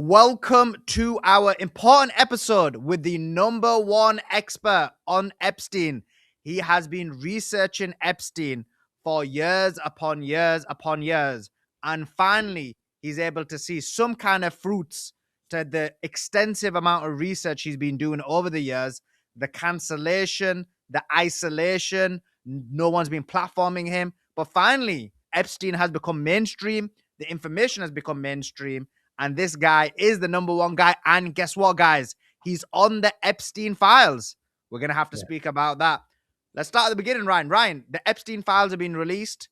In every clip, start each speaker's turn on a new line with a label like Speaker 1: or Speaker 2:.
Speaker 1: Welcome to our important episode with the number one expert on Epstein. He has been researching Epstein for years upon years upon years. And finally, he's able to see some kind of fruits to the extensive amount of research he's been doing over the years. The cancellation, the isolation, no one's been platforming him. But finally, Epstein has become mainstream. The information has become mainstream. And this guy is the number one guy. And guess what, guys? He's on the Epstein files. We're going to have to speak about that. Let's start at the beginning, Ryan. Ryan, the Epstein files have been released.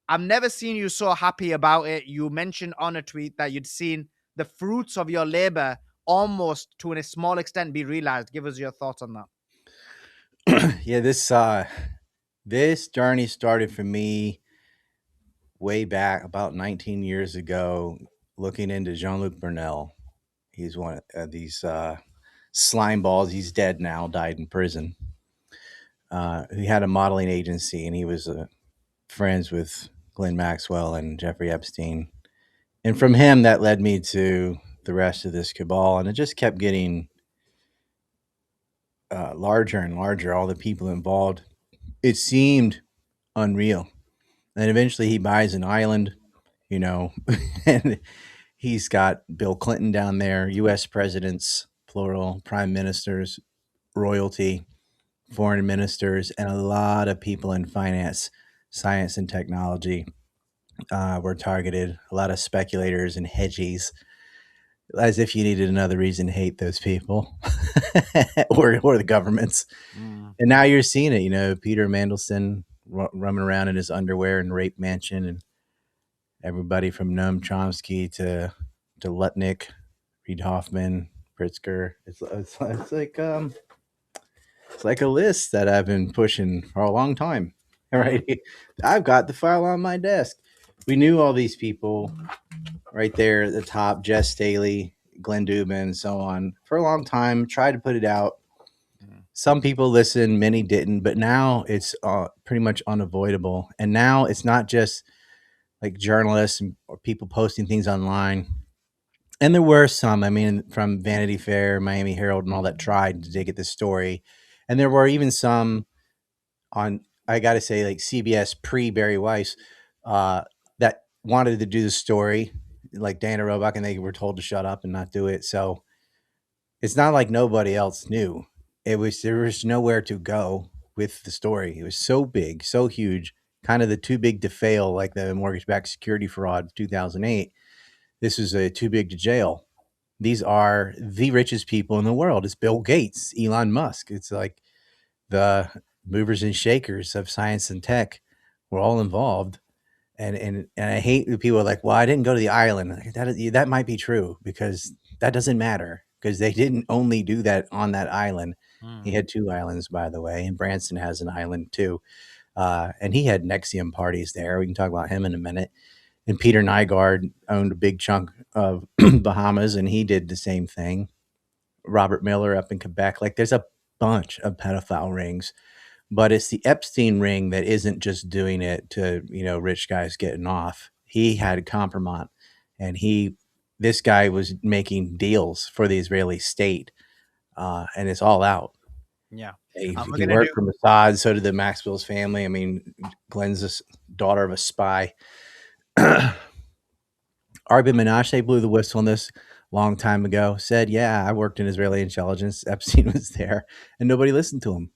Speaker 1: I've never seen you so happy about it. You mentioned on a tweet that you'd seen the fruits of your labor almost to a small extent be realized. Give us your thoughts on
Speaker 2: that. Yeah, this journey started for me way back about 19 years ago, looking into Jean-Luc Brunel. He's one of these slime balls. He's dead now, died in prison. He had a modeling agency, and he was friends with Ghislaine Maxwell and Jeffrey Epstein. And from him, that led me to the rest of this cabal, and it just kept getting larger and larger, all the people involved. It seemed unreal. And eventually he buys an island, and he's got Bill Clinton down there, U.S. presidents, plural, prime ministers, royalty, foreign ministers, and a lot of people in finance, science, and technology were targeted. A lot of speculators and hedgies, as if you needed another reason to hate those people or the governments. And now you're seeing it, Peter Mandelson roaming around in his underwear in Rape Mansion, and everybody from Noam Chomsky to Lutnick, Reid Hoffman, Pritzker. It's like a list that I've been pushing for a long time. Right, I've got the file on my desk. We knew all these people right there at the top: Jess Staley, Glenn Dubin, and so on, for a long time. Tried to put it out. Some people listened, many didn't, but now it's pretty much unavoidable. And now it's not just like journalists or people posting things online. And there were some, from Vanity Fair, Miami Herald, and all that tried to dig at this story. And there were even some on, I got to say, like CBS pre-Barry Weiss that wanted to do the story, like Dana Roebuck, and they were told to shut up and not do it. So it's not like nobody else knew. There was nowhere to go with the story. It was so big, so huge, kind of the too big to fail, like the mortgage-backed security fraud of 2008. This is a too big to jail. These are the richest people in the world. It's Bill Gates, Elon Musk. It's like the movers and shakers of science and tech were all involved. And I hate the people are like, well, I didn't go to the island. That might be true, because that doesn't matter, because they didn't only do that on that island. He had 2 islands, by the way, and Branson has an island too. And he had Nexium parties there. We can talk about him in a minute. And Peter Nygaard owned a big chunk of Bahamas, and he did the same thing. Robert Miller up in Quebec. Like, there's a bunch of pedophile rings, but it's the Epstein ring that isn't just doing it to, rich guys getting off. He had a compromise, and this guy was making deals for the Israeli state, and it's all out.
Speaker 1: Yeah.
Speaker 2: He worked for Mossad, so did the Maxwell's family. Glenn's the daughter of a spy. Arvin Menashe blew the whistle on this long time ago, said, yeah, I worked in Israeli intelligence. Epstein was there, and nobody listened to him.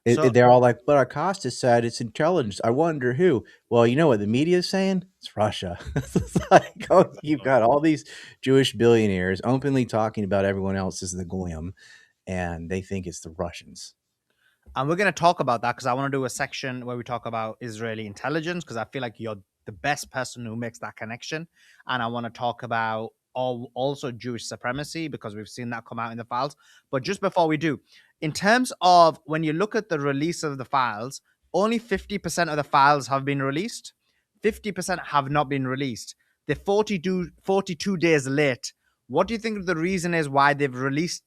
Speaker 2: They're all like, but Acosta said it's intelligence. I wonder who. Well, you know what the media is saying? It's Russia. It's like, you've got all these Jewish billionaires openly talking about everyone else as the goyim, and they think it's the Russians.
Speaker 1: And we're going to talk about that, because I want to do a section where we talk about Israeli intelligence, because I feel like you're the best person who makes that connection. And I want to talk about also Jewish supremacy, because we've seen that come out in the files. But just before we do, in terms of when you look at the release of the files, only 50% of the files have been released. 50% have not been released. They're 42 days late. What do you think the reason is why they've released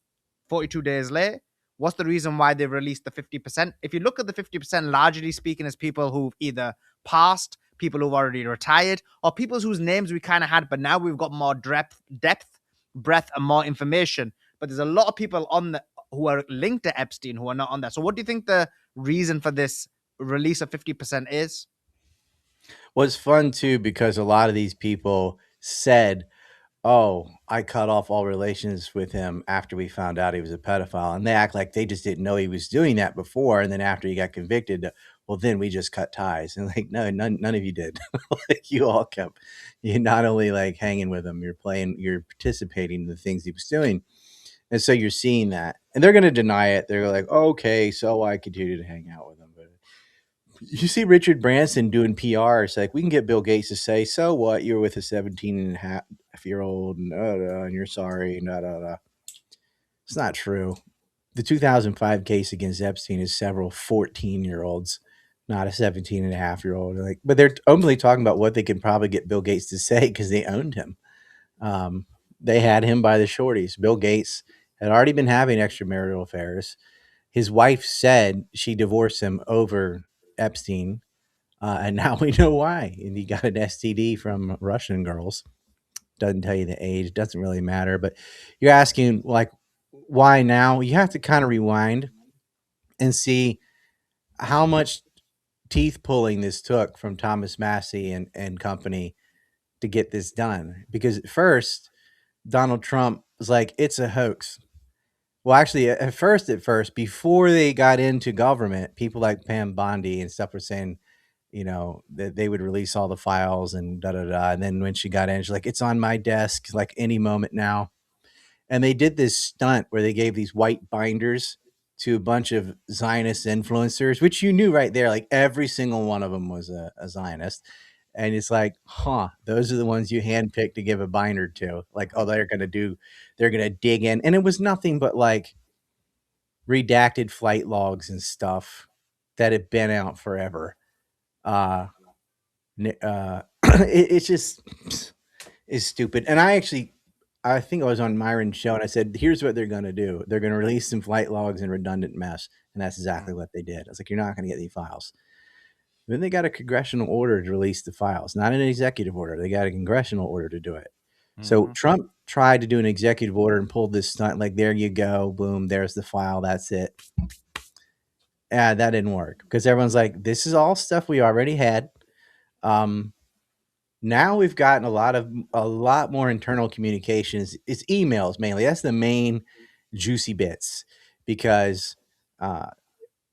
Speaker 1: 42 days late? What's the reason why they've released the 50%? If you look at the 50%, largely speaking, as people who've either passed, people who've already retired, or people whose names we kind of had, but now we've got more depth breadth and more information. But there's a lot of people on the who are linked to Epstein who are not on there. So what do you think the reason for this release of 50% is?
Speaker 2: Well, it's fun too because a lot of these people said, "Oh, I cut off all relations with him after we found out he was a pedophile," and they act like they just didn't know he was doing that before, and then after he got convicted, well, then we just cut ties, and like, no, none of you did. Like, you all kept, you not only like hanging with him, you're participating in the things he was doing, and so you're seeing that, and they're going to deny it. They're like, okay, so I continue to hang out with him, but you see Richard Branson doing PR. It's like, we can get Bill Gates to say, so what? You're with a 17 and a half year old and you're sorry. It's not true. The 2005 case against Epstein is several 14-year-olds, not a 17 and a half year old. Like, but they're openly talking about what they can probably get Bill Gates to say because they owned him. Um, they had him by the shorties. Bill Gates had already been having extramarital affairs. His wife said she divorced him over Epstein, and now we know why. And he got an STD from Russian girls. Doesn't tell you the age. Doesn't really matter. But you're asking, like, why now? You have to kind of rewind and see how much teeth pulling this took from Thomas Massey and company to get this done. Because at first, Donald Trump was like, it's a hoax. Well, actually, at first, before they got into government, people like Pam Bondi and stuff were saying, that they would release all the files and da da da. And then when she got in, she's like, it's on my desk, like any moment now. And they did this stunt where they gave these white binders to a bunch of Zionist influencers, which you knew right there, like every single one of them was a Zionist. And it's like, those are the ones you handpicked to give a binder to. Like, oh, they're going to dig in. And it was nothing but like redacted flight logs and stuff that had been out forever. Uh, it's just is stupid. And I think I was on Myron's show and I said, here's what they're going to do. They're going to release some flight logs and redundant mess. And that's exactly what they did. I was like, you're not going to get these files. Then they got a congressional order to release the files, not an executive order. They got a congressional order to do it. So Trump tried to do an executive order and pulled this stunt, like, there you go, boom, there's the file, that's it. Yeah, that didn't work because everyone's like, this is all stuff we already had. Now we've gotten a lot more internal communications. It's emails mainly. That's the main juicy bits because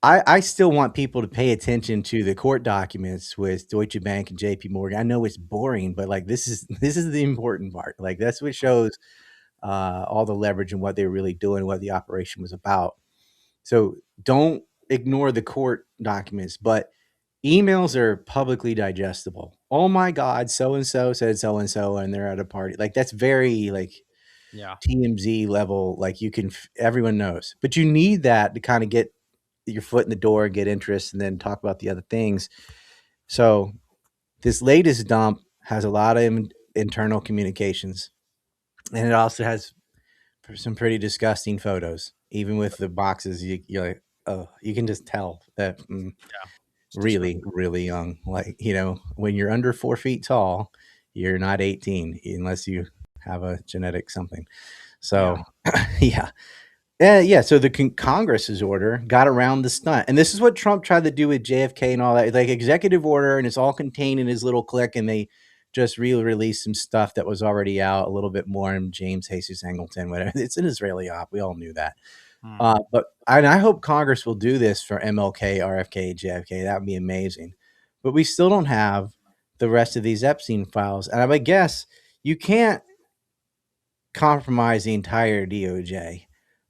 Speaker 2: I still want people to pay attention to the court documents with Deutsche Bank and JP Morgan. I know it's boring, but like this is the important part. Like, that's what shows all the leverage and what they were really doing, what the operation was about. So don't ignore the court documents, but emails are publicly digestible. Oh my God, so and so said so and they're at a party. Like, that's very like
Speaker 1: Yeah.
Speaker 2: TMZ level. Like, everyone knows, but you need that to kind of get your foot in the door and get interest, and then talk about the other things. So this latest dump has a lot of internal communications, and it also has some pretty disgusting photos. Even with the boxes, you're like, oh, you can just tell that.
Speaker 1: It's
Speaker 2: Really,
Speaker 1: disgusting.
Speaker 2: really young. Like, when you're under 4 feet tall, you're not 18 unless you have a genetic something. So,
Speaker 1: Yeah.
Speaker 2: yeah. Yeah. So the Congress's order got around the stunt. And this is what Trump tried to do with JFK and all that. Like, executive order, and it's all contained in his little clique. And they just released some stuff that was already out a little bit more. And James Jesus Angleton, whatever. It's an Israeli op. We all knew that. But I hope Congress will do this for MLK, RFK, JFK. That would be amazing. But we still don't have the rest of these Epstein files. And I would guess you can't compromise the entire DOJ,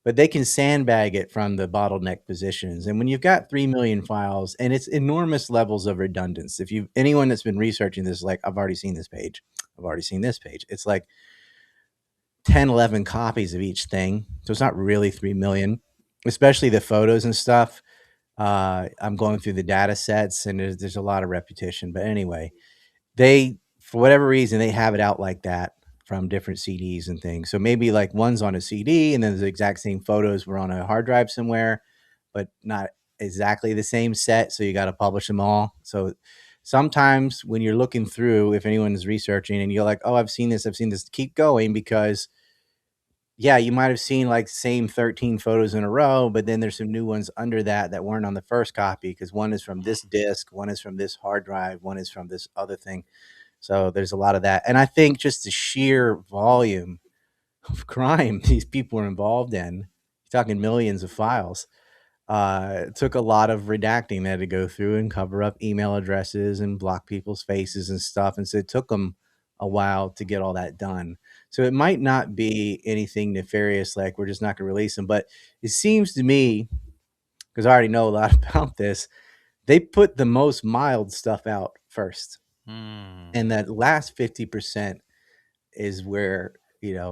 Speaker 2: but they can sandbag it from the bottleneck positions. And when you've got 3 million files and it's enormous levels of redundance, if you anyone that's been researching this, like, I've already seen this page, I've already seen this page. It's like 10, 11 copies of each thing. So it's not really 3 million, especially the photos and stuff. I'm going through the data sets and there's a lot of repetition. But anyway, for whatever reason, they have it out like that from different CDs and things. So maybe like one's on a CD and then the exact same photos were on a hard drive somewhere, but not exactly the same set. So you got to publish them all. So sometimes when you're looking through, if anyone is researching and you're like, oh, I've seen this, keep going because yeah, you might have seen like same 13 photos in a row, but then there's some new ones under that that weren't on the first copy because one is from this disk, one is from this hard drive, one is from this other thing. So there's a lot of that. And I think just the sheer volume of crime these people are involved in, you're talking millions of files, took a lot of redacting. They had to go through and cover up email addresses and block people's faces and stuff. And so it took them a while to get all that done. So it might not be anything nefarious, like we're just not going to release them. But it seems to me, because I already know a lot about this, they put the most mild stuff out first.
Speaker 1: Hmm.
Speaker 2: And that last 50% is where,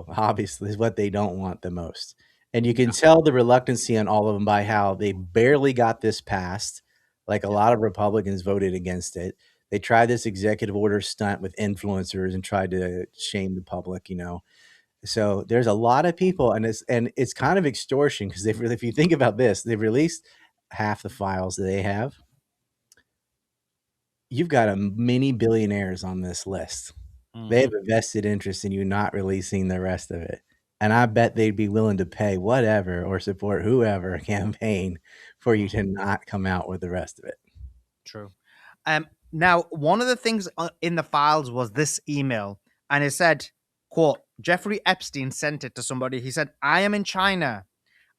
Speaker 2: obviously is what they don't want the most. And you can tell the reluctancy on all of them by how they barely got this passed. Like a
Speaker 1: Yeah.
Speaker 2: lot of Republicans voted against it. They tried this executive order stunt with influencers and tried to shame the public. So there's a lot of people, and it's kind of extortion because if you think about this, they've released half the files that they have. You've got a many billionaires on this list. They have
Speaker 1: Mhm.
Speaker 2: a vested interest in you not releasing the rest of it, and I bet they'd be willing to pay whatever or support whoever campaign for you
Speaker 1: Mm.
Speaker 2: to not come out with the rest of it.
Speaker 1: True. Now, one of the things in the files was this email, and it said, "quote Jeffrey Epstein sent it to somebody. He said, 'I am in China.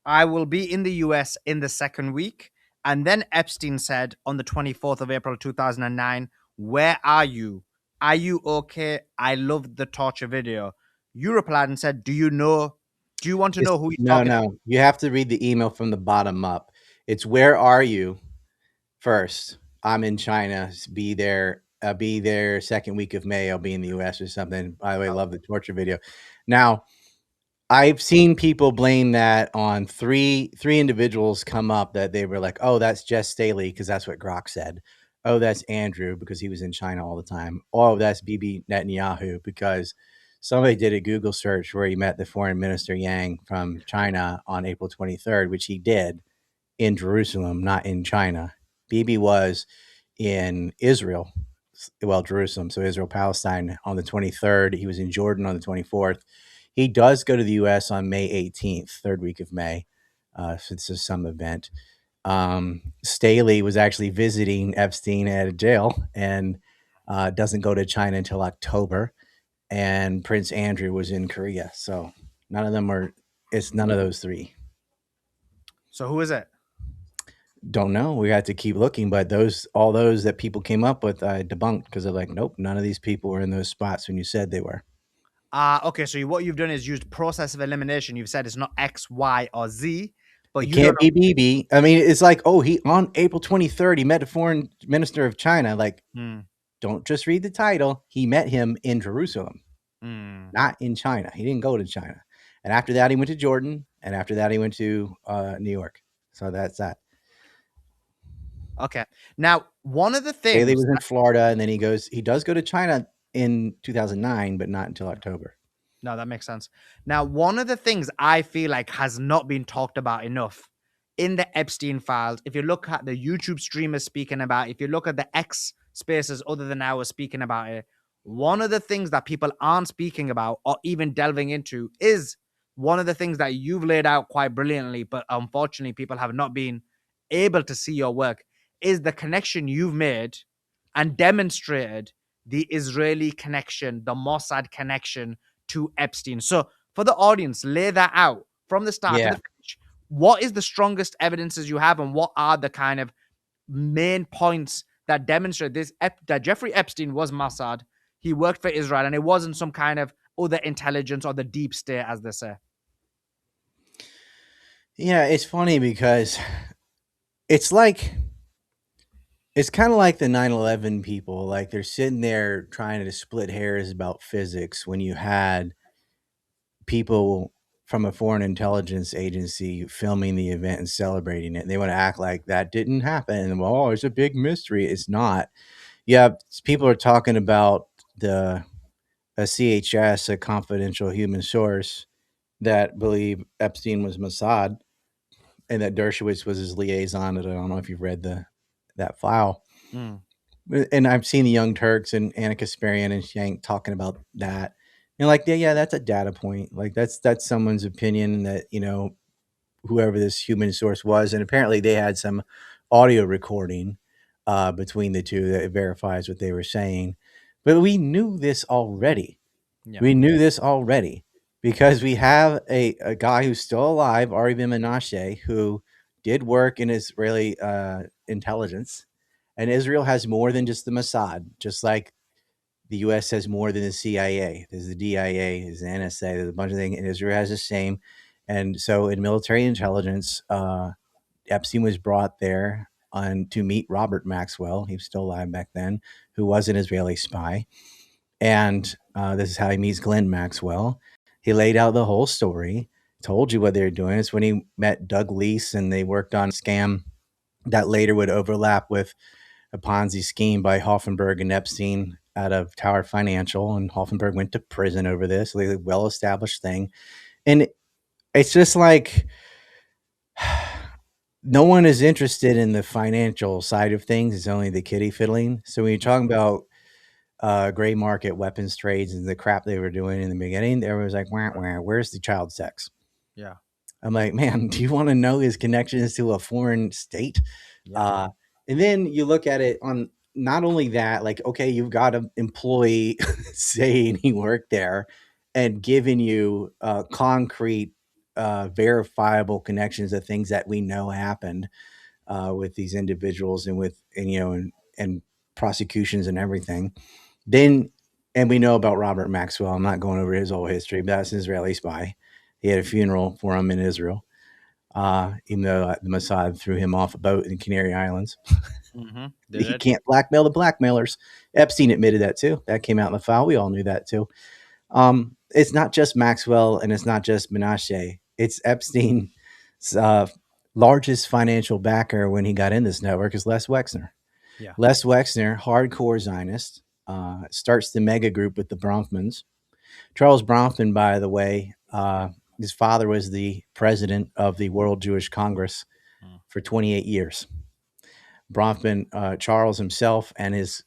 Speaker 1: I will be in the US in the second week.' And then Epstein said on the 24th of April 2009, 'Where are you? Are you okay? I loved the torture video.' You replied and said, 'Do you know? Do you want to
Speaker 2: It's
Speaker 1: know who he's
Speaker 2: no,
Speaker 1: talking to?'"
Speaker 2: no, you have to read the email from the bottom up. It's, "Where are you?" first. "I'm in China. Be there second week of May. I'll be in the US," or something. By the way, love the torture video. Now, I've seen people blame that on three individuals come up that they were like, "Oh, that's Jess Staley," because that's what Grok said. "Oh, that's Andrew," because he was in China all the time. "Oh, that's Bibi Netanyahu," because somebody did a Google search where he met the foreign minister Yang from China on April 23rd, which he did in Jerusalem, not in China. Bibi was in Israel, well, Jerusalem, so Israel, Palestine on the 23rd. He was in Jordan on the 24th. He does go to the U.S. on May 18th, third week of May. So it's just some event. Staley was actually visiting Epstein at a jail and doesn't go to China until October. And Prince Andrew was in Korea. So none of them are, it's none of those three.
Speaker 1: So who is it?
Speaker 2: Don't know. We had to keep looking, but all those that people came up with, I debunked because they're like, nope, none of these people were in those spots when you said they were.
Speaker 1: Okay, so what you've done is used process of elimination. You've said it's not X, Y, or Z, but
Speaker 2: It
Speaker 1: you don't
Speaker 2: can't be BB. I mean, it's like, oh, he on April 23rd, he met a foreign minister of China. Like,
Speaker 1: know.
Speaker 2: don't just read the title. He met him in Jerusalem,
Speaker 1: Hmm.
Speaker 2: not in China. He didn't go to China. And after that, he went to Jordan. And after that, he went to New York. So that's that.
Speaker 1: Okay. Now, one of the
Speaker 2: Staley
Speaker 1: things
Speaker 2: was in Florida, and then he does go to China in 2009, but not until October.
Speaker 1: No, that makes sense. Now, one of the things I feel like has not been talked about enough in the Epstein files, if you look at the YouTube streamers speaking about it, if you look at the X spaces other than ours speaking about it, one of the things that people aren't speaking about or even delving into is one of the things that you've laid out quite brilliantly, but unfortunately, people have not been able to see your work, is the connection you've made and demonstrated the Israeli connection, the Mossad connection to Epstein. So for the audience, lay that out from the start to
Speaker 2: Yeah.
Speaker 1: the finish. What is the strongest evidences you have, and what are the kind of main points that demonstrate this? That Jeffrey Epstein was Mossad. He worked for Israel, and it wasn't some kind of other intelligence or the deep state, as they say.
Speaker 2: Yeah, it's funny because it's like it's kind of like the 9/11 people, like they're sitting there trying to split hairs about physics when you had people from a foreign intelligence agency filming the event and celebrating it. They want to act like that didn't happen. Well, oh, it's a big mystery. It's not. Yeah, people are talking about the a CHS, a confidential human source, that believe Epstein was Mossad and that Dershowitz was his liaison. I don't know if you've read that file.
Speaker 1: Mm.
Speaker 2: And I've seen the Young Turks and Anna Kasparian and Shank talking about that. And like, yeah, that's a data point. Like that's someone's opinion that, whoever this human source was, and apparently they had some audio recording between the two that verifies what they were saying. But we knew this already.
Speaker 1: Yeah.
Speaker 2: We knew this already because we have a guy who's still alive, Ari Ben Menashe, who did work in Israeli intelligence. And Israel has more than just the Mossad, just like the U.S. has more than the CIA. There's the DIA, there's the NSA, there's a bunch of things, and Israel has the same. And so, in military intelligence, Epstein was brought there on to meet Robert Maxwell. He was still alive back then, who was an Israeli spy. And this is how he meets Glenn Maxwell. He laid out the whole story, told you what they were doing. It's when he met Doug Leese, and they worked on a scam that later would overlap with a Ponzi scheme by Hoffenberg and Epstein out of Tower Financial, and Hoffenberg went to prison over this. So a well established thing, and it's just like no one is interested in the financial side of things. It's only the kitty fiddling. So when you're talking about gray market weapons trades and the crap they were doing in the beginning, everyone was like, wah, wah, "Where's the child sex?"
Speaker 1: Yeah.
Speaker 2: I'm like, man, do you want to know his connections to a foreign state?
Speaker 1: Yeah.
Speaker 2: Uh, and then you look at it on not only that, like, okay, you've got an employee saying he worked there and giving you concrete, verifiable connections of things that we know happened with these individuals and and prosecutions and everything. Then, and we know about Robert Maxwell. I'm not going over his whole history, but that's an Israeli spy. He had a funeral for him in Israel, even though the Mossad threw him off a boat in the Canary Islands.
Speaker 1: Mm-hmm. Did
Speaker 2: You
Speaker 1: it?
Speaker 2: can't blackmail the blackmailers. Epstein admitted that too. That came out in the file. We all knew that too. It's not just Maxwell and it's not just Menashe. It's Epstein's largest financial backer when he got in this network is Les Wexner.
Speaker 1: Yeah.
Speaker 2: Les Wexner, hardcore Zionist, starts the mega group with the Bronfmans. Charles Bronfman, by the way, his father was the president of the World Jewish Congress
Speaker 1: Mm.
Speaker 2: for 28 years. Bronfman, Charles himself, and his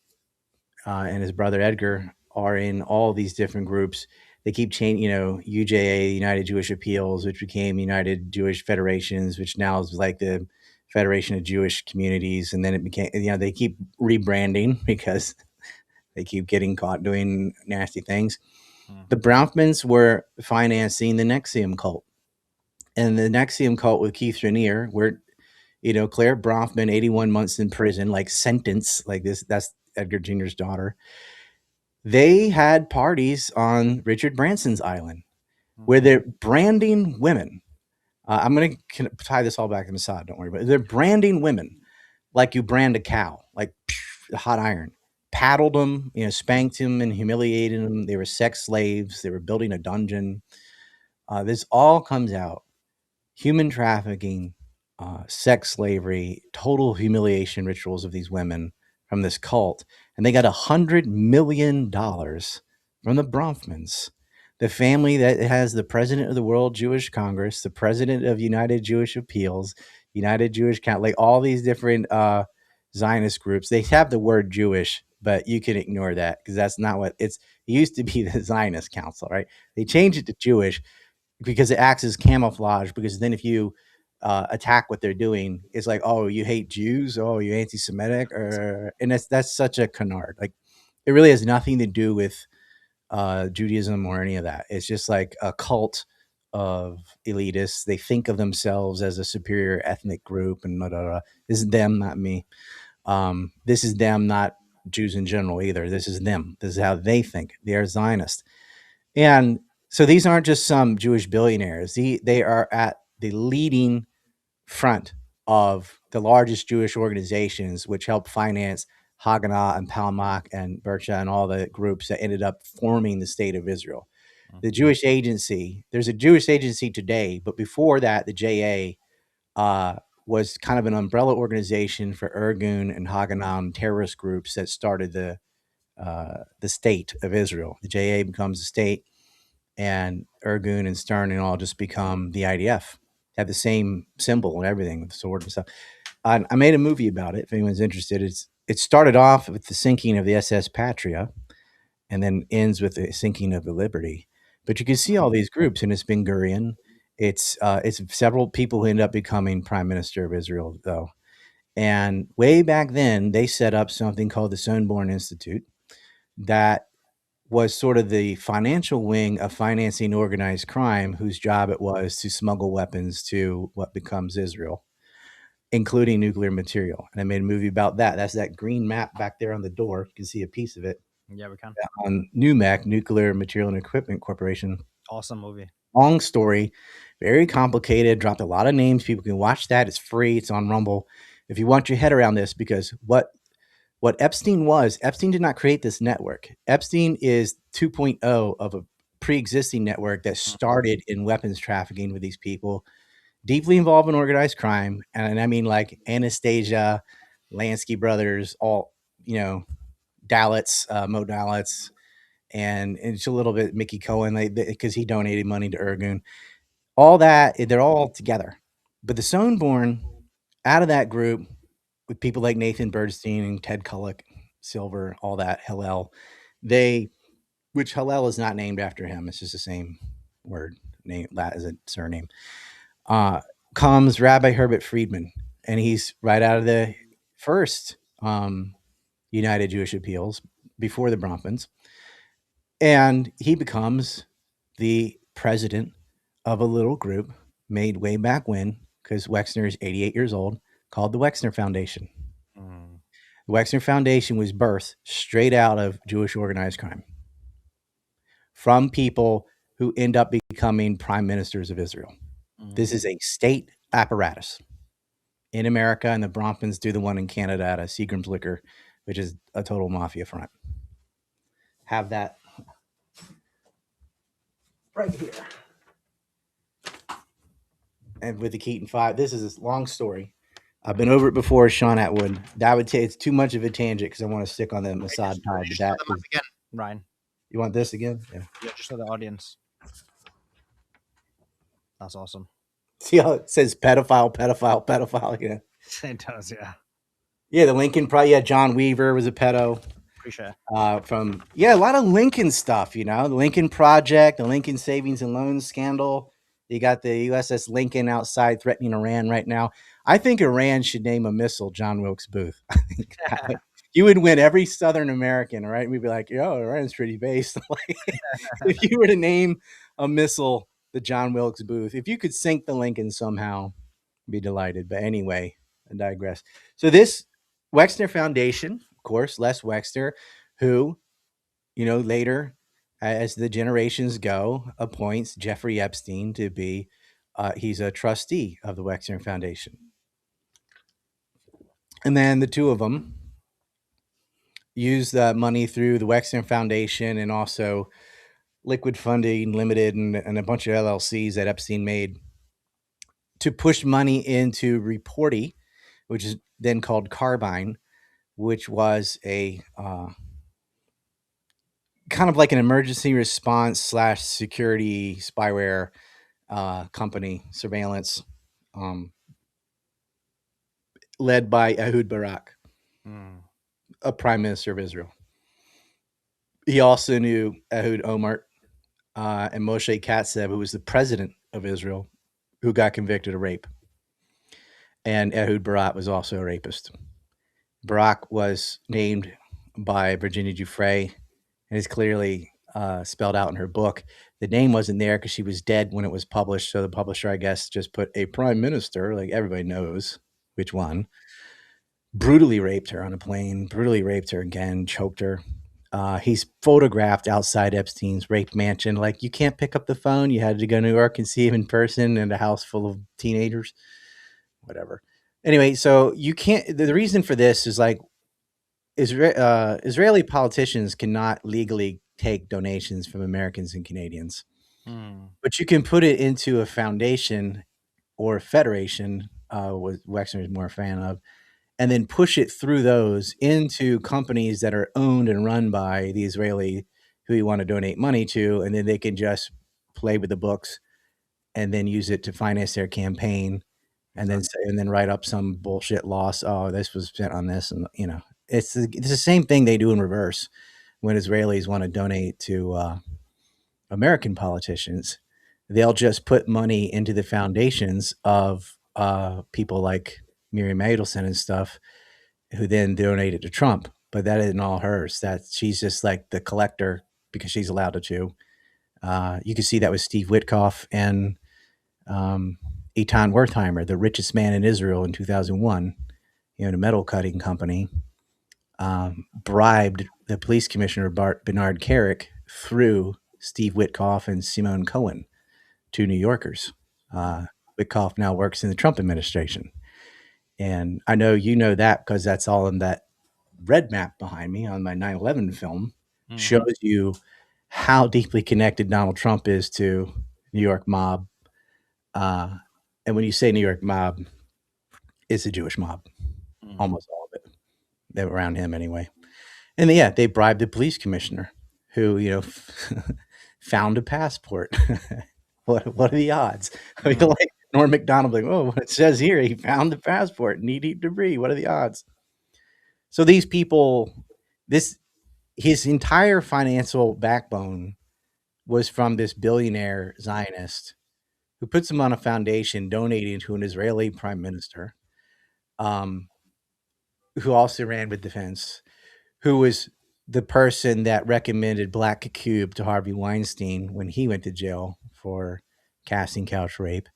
Speaker 2: brother Edgar are in all these different groups. They keep changing, UJA, United Jewish Appeals, which became United Jewish Federations, which now is like the Federation of Jewish Communities. And then it became, they keep rebranding because they keep getting caught doing nasty things.
Speaker 1: Mm.
Speaker 2: The Bronfmans were financing the Nexium cult. And the Nexium cult with Keith Raniere, where, Claire Bronfman, 81 months in prison, like sentence, like this, that's Edgar Jr.'s daughter. They had parties on Richard Branson's island where
Speaker 1: Mm-hmm.
Speaker 2: they're branding women. I'm going to tie this all back to Mossad. Don't worry about it. They're branding women like you brand a cow, like hot iron. Paddled them, spanked them and humiliated them. They were sex slaves. They were building a dungeon. This all comes out. Human trafficking, sex slavery, total humiliation rituals of these women from this cult. And they got $100 million from the Bronfmans, the family that has the president of the World Jewish Congress, the president of United Jewish Appeals, United Jewish Council, like all these different Zionist groups. They have the word Jewish, but you can ignore that because that's not what it's. It used to be the Zionist Council, right? They changed it to Jewish because it acts as camouflage. Because then if you attack what they're doing, it's like, oh, you hate Jews, oh, you're anti-Semitic, or and that's such a canard. Like it really has nothing to do with Judaism or any of that. It's just like a cult of elitists. They think of themselves as a superior ethnic group, and blah, blah, blah. This is them, not me. This is them, not Jews in general either. This is them. This is how they think. They are Zionist. And so these aren't just some Jewish billionaires. They are at the leading front of the largest Jewish organizations, which help finance Haganah and Palmach and Bercha and all the groups that ended up forming the state of Israel. The
Speaker 1: Mm-hmm.
Speaker 2: Jewish agency, there's a Jewish agency today, but before that, the JA was kind of an umbrella organization for Irgun and Haganah and terrorist groups that started the state of Israel. The JA becomes the state, and Irgun and Stern and all just become the IDF. Have the same symbol and everything with the sword and stuff. I made a movie about it if anyone's interested. It started off with the sinking of the SS Patria, and then ends with the sinking of the Liberty. But you can see all these groups, and it's Ben Gurion. It's several people who end up becoming prime minister of Israel, though. And way back then, they set up something called the Sonborn Institute that was sort of the financial wing of financing organized crime, whose job it was to smuggle weapons to what becomes Israel, including nuclear material. And I made a movie about that. That's that green map back there on the door. You can see a piece of it
Speaker 1: Yeah, we can.
Speaker 2: on NUMEC, Nuclear Material and Equipment Corporation.
Speaker 1: Awesome movie.
Speaker 2: Long story, very complicated, dropped a lot of names. People can watch that. It's free. It's on Rumble. If you want your head around this, because what Epstein was, Epstein did not create this network. Epstein is 2.0 of a pre-existing network that started in weapons trafficking with these people, deeply involved in organized crime. And I mean like Anastasia, Lansky brothers, all, Dalitz, Mo Dalitz, and it's a little bit Mickey Cohen, because he donated money to Irgun. All that, they're all together. But the Soneborn, out of that group, with people like Nathan Bernstein and Ted Kullock, Silver, all that, Hillel, which Hillel is not named after him, it's just the same word, name, that is a surname, uh, comes Rabbi Herbert Friedman, and he's right out of the first United Jewish Appeals before the Bronfmans, and he becomes the president of a little group made way back when, because Wexner is 88 years old, called the Wexner Foundation.
Speaker 1: Mm.
Speaker 2: The Wexner Foundation was birthed straight out of Jewish organized crime from people who end up becoming prime ministers of Israel. This is a state apparatus in America, and the Bronfmans do the one in Canada at a Seagram's Liquor, which is a total mafia front. Have that right here. And with the Keaton Five, this is a long story. I've been over it before, Sean Atwood. That would take, it's too much of a tangent because I want to stick on the Mossad tie. But that is,
Speaker 1: again, Ryan.
Speaker 2: You want this again?
Speaker 1: Yeah, just for the audience. That's awesome.
Speaker 2: See how it says pedophile, pedophile, pedophile? Yeah.
Speaker 1: It does, yeah.
Speaker 2: Yeah, the Lincoln Project. Yeah, John Weaver was a pedo.
Speaker 1: Appreciate it.
Speaker 2: A lot of Lincoln stuff, the Lincoln Project, the Lincoln Savings and Loans scandal. You got the USS Lincoln outside threatening Iran right now. I think Iran should name a missile John Wilkes Booth. I think you would win every Southern American, right? We'd be like, Iran's pretty based. If you were to name a missile the John Wilkes Booth, if you could sink the Lincoln somehow, I'd be delighted. But anyway, I digress. So this Wexner Foundation, of course, Les Wexner, who, later, as the generations go, appoints Jeffrey Epstein to be, he's a trustee of the Wexner Foundation. And then the two of them use the money through the Wexner Foundation and also Liquid Funding Limited and a bunch of LLCs that Epstein made to push money into Reporty, which is then called Carbine, which was a kind of like an emergency response / security spyware company, surveillance, led by Ehud Barak, a prime minister of Israel. He also knew Ehud Olmert and Moshe Katsav, who was the president of Israel, who got convicted of rape. And Ehud Barak was also a rapist. Barak was named by Virginia Giuffre, and is clearly spelled out in her book. The name wasn't there because she was dead when it was published, so the publisher, I guess, just put a prime minister, like everybody knows which one, brutally raped her on a plane, brutally raped her again, choked her. He's photographed outside Epstein's rape mansion. Like, you can't pick up the phone. You had to go to New York and see him in person in a house full of teenagers. Whatever. Anyway, so you can't. The reason for this is like Israeli politicians cannot legally take donations from Americans and Canadians, but you can put it into a foundation or a federation, what Wexner is more a fan of, and then push it through those into companies that are owned and run by the Israeli who you want to donate money to, and then they can just play with the books and then use it to finance their campaign, and then write up some bullshit loss. Oh, this was spent on this, and it's the same thing they do in reverse. when Israelis want to donate to American politicians, they'll just put money into the foundations of people like Miriam Adelson and stuff, who then donated to Trump. But that isn't all hers. That she's just like the collector because she's allowed to. You can see that with Steve Witkoff and Eitan Wertheimer, the richest man in Israel in 2001. You know, a metal cutting company bribed the police commissioner Bernard Carrick through Steve Witkoff and Simone Cohen, two New Yorkers. Uh, Witkoff now works in the Trump administration. And I know you know that because that's all in that red map behind me on my 9/11 film,
Speaker 1: Mm-hmm.
Speaker 2: shows you how deeply connected Donald Trump is to New York mob. Uh, and when you say New York mob, it's a Jewish mob,
Speaker 1: Mm-hmm.
Speaker 2: almost all of it. They were around him anyway. And yeah, they bribed the police commissioner who, found a passport. What are the odds? I mean,
Speaker 1: Mm-hmm.
Speaker 2: like Norm Macdonald, like, oh, what it says here, he found the passport, knee deep debris. What are the odds? So these people, this his entire financial backbone was from this billionaire Zionist who puts him on a foundation donating to an Israeli prime minister, um, who also ran with defense, who was the person that recommended Black Cube to Harvey Weinstein when he went to jail for casting couch rape.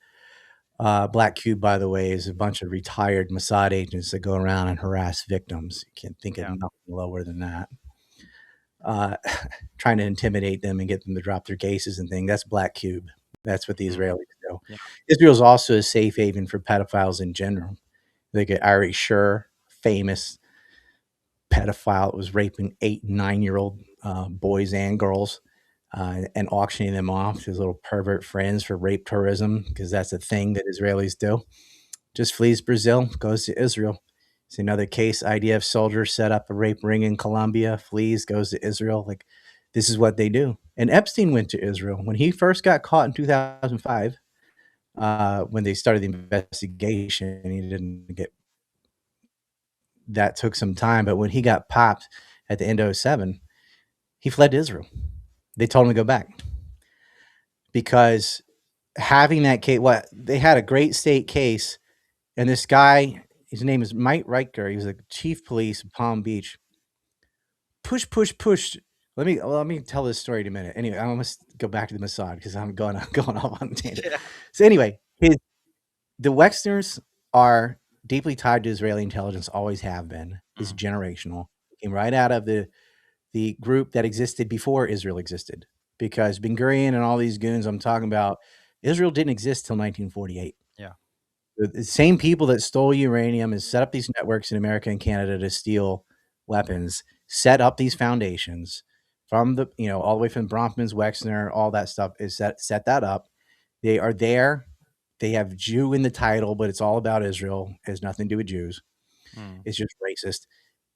Speaker 2: Black Cube, by the way, is a bunch of retired Mossad agents that go around and harass victims. You can't think of
Speaker 1: Yeah.
Speaker 2: nothing lower than that. Uh, Trying to intimidate them and get them to drop their cases and things. That's Black Cube. That's what the
Speaker 1: Mm-hmm.
Speaker 2: Israelis do.
Speaker 1: Yeah.
Speaker 2: Israel's also a safe haven for pedophiles in general. They get Ari Shur, famous pedophile that was raping 8 and 9-year-old boys and girls, and auctioning them off to his little pervert friends for rape tourism, because that's a thing that Israelis do. Just flees Brazil, goes to Israel. It's another case. IDF soldier set up a rape ring in Colombia, flees, goes to Israel. Like, this is what they do. And Epstein went to Israel when he first got caught in 2005. When they started the investigation, he didn't get that, took some time. But when he got popped at the end of '07, he fled to Israel. They told him to go back because having that case, what they had a great state case, and this guy, his name is Mike Riker. He was the chief police of Palm Beach. Push, push, push. Let me tell this story in a minute. Anyway, I must go back to the Mossad because I'm going going off on a tangent.
Speaker 1: Yeah.
Speaker 2: So anyway, the Wexners are deeply tied to Israeli intelligence. Always have been. It's
Speaker 1: Mm-hmm.
Speaker 2: generational. Came right out of the group that existed before Israel existed. Because Ben Gurion and all these goons I'm talking about, Israel didn't exist till 1948.
Speaker 1: Yeah.
Speaker 2: The same people that stole uranium and set up these networks in America and Canada to steal weapons, set up these foundations from all the way from Bronfman's, Wexner, all that stuff is set that up. They are there. They have Jew in the title, but it's all about Israel. It has nothing to do with Jews.
Speaker 1: Mm-hmm.
Speaker 2: It's just racist.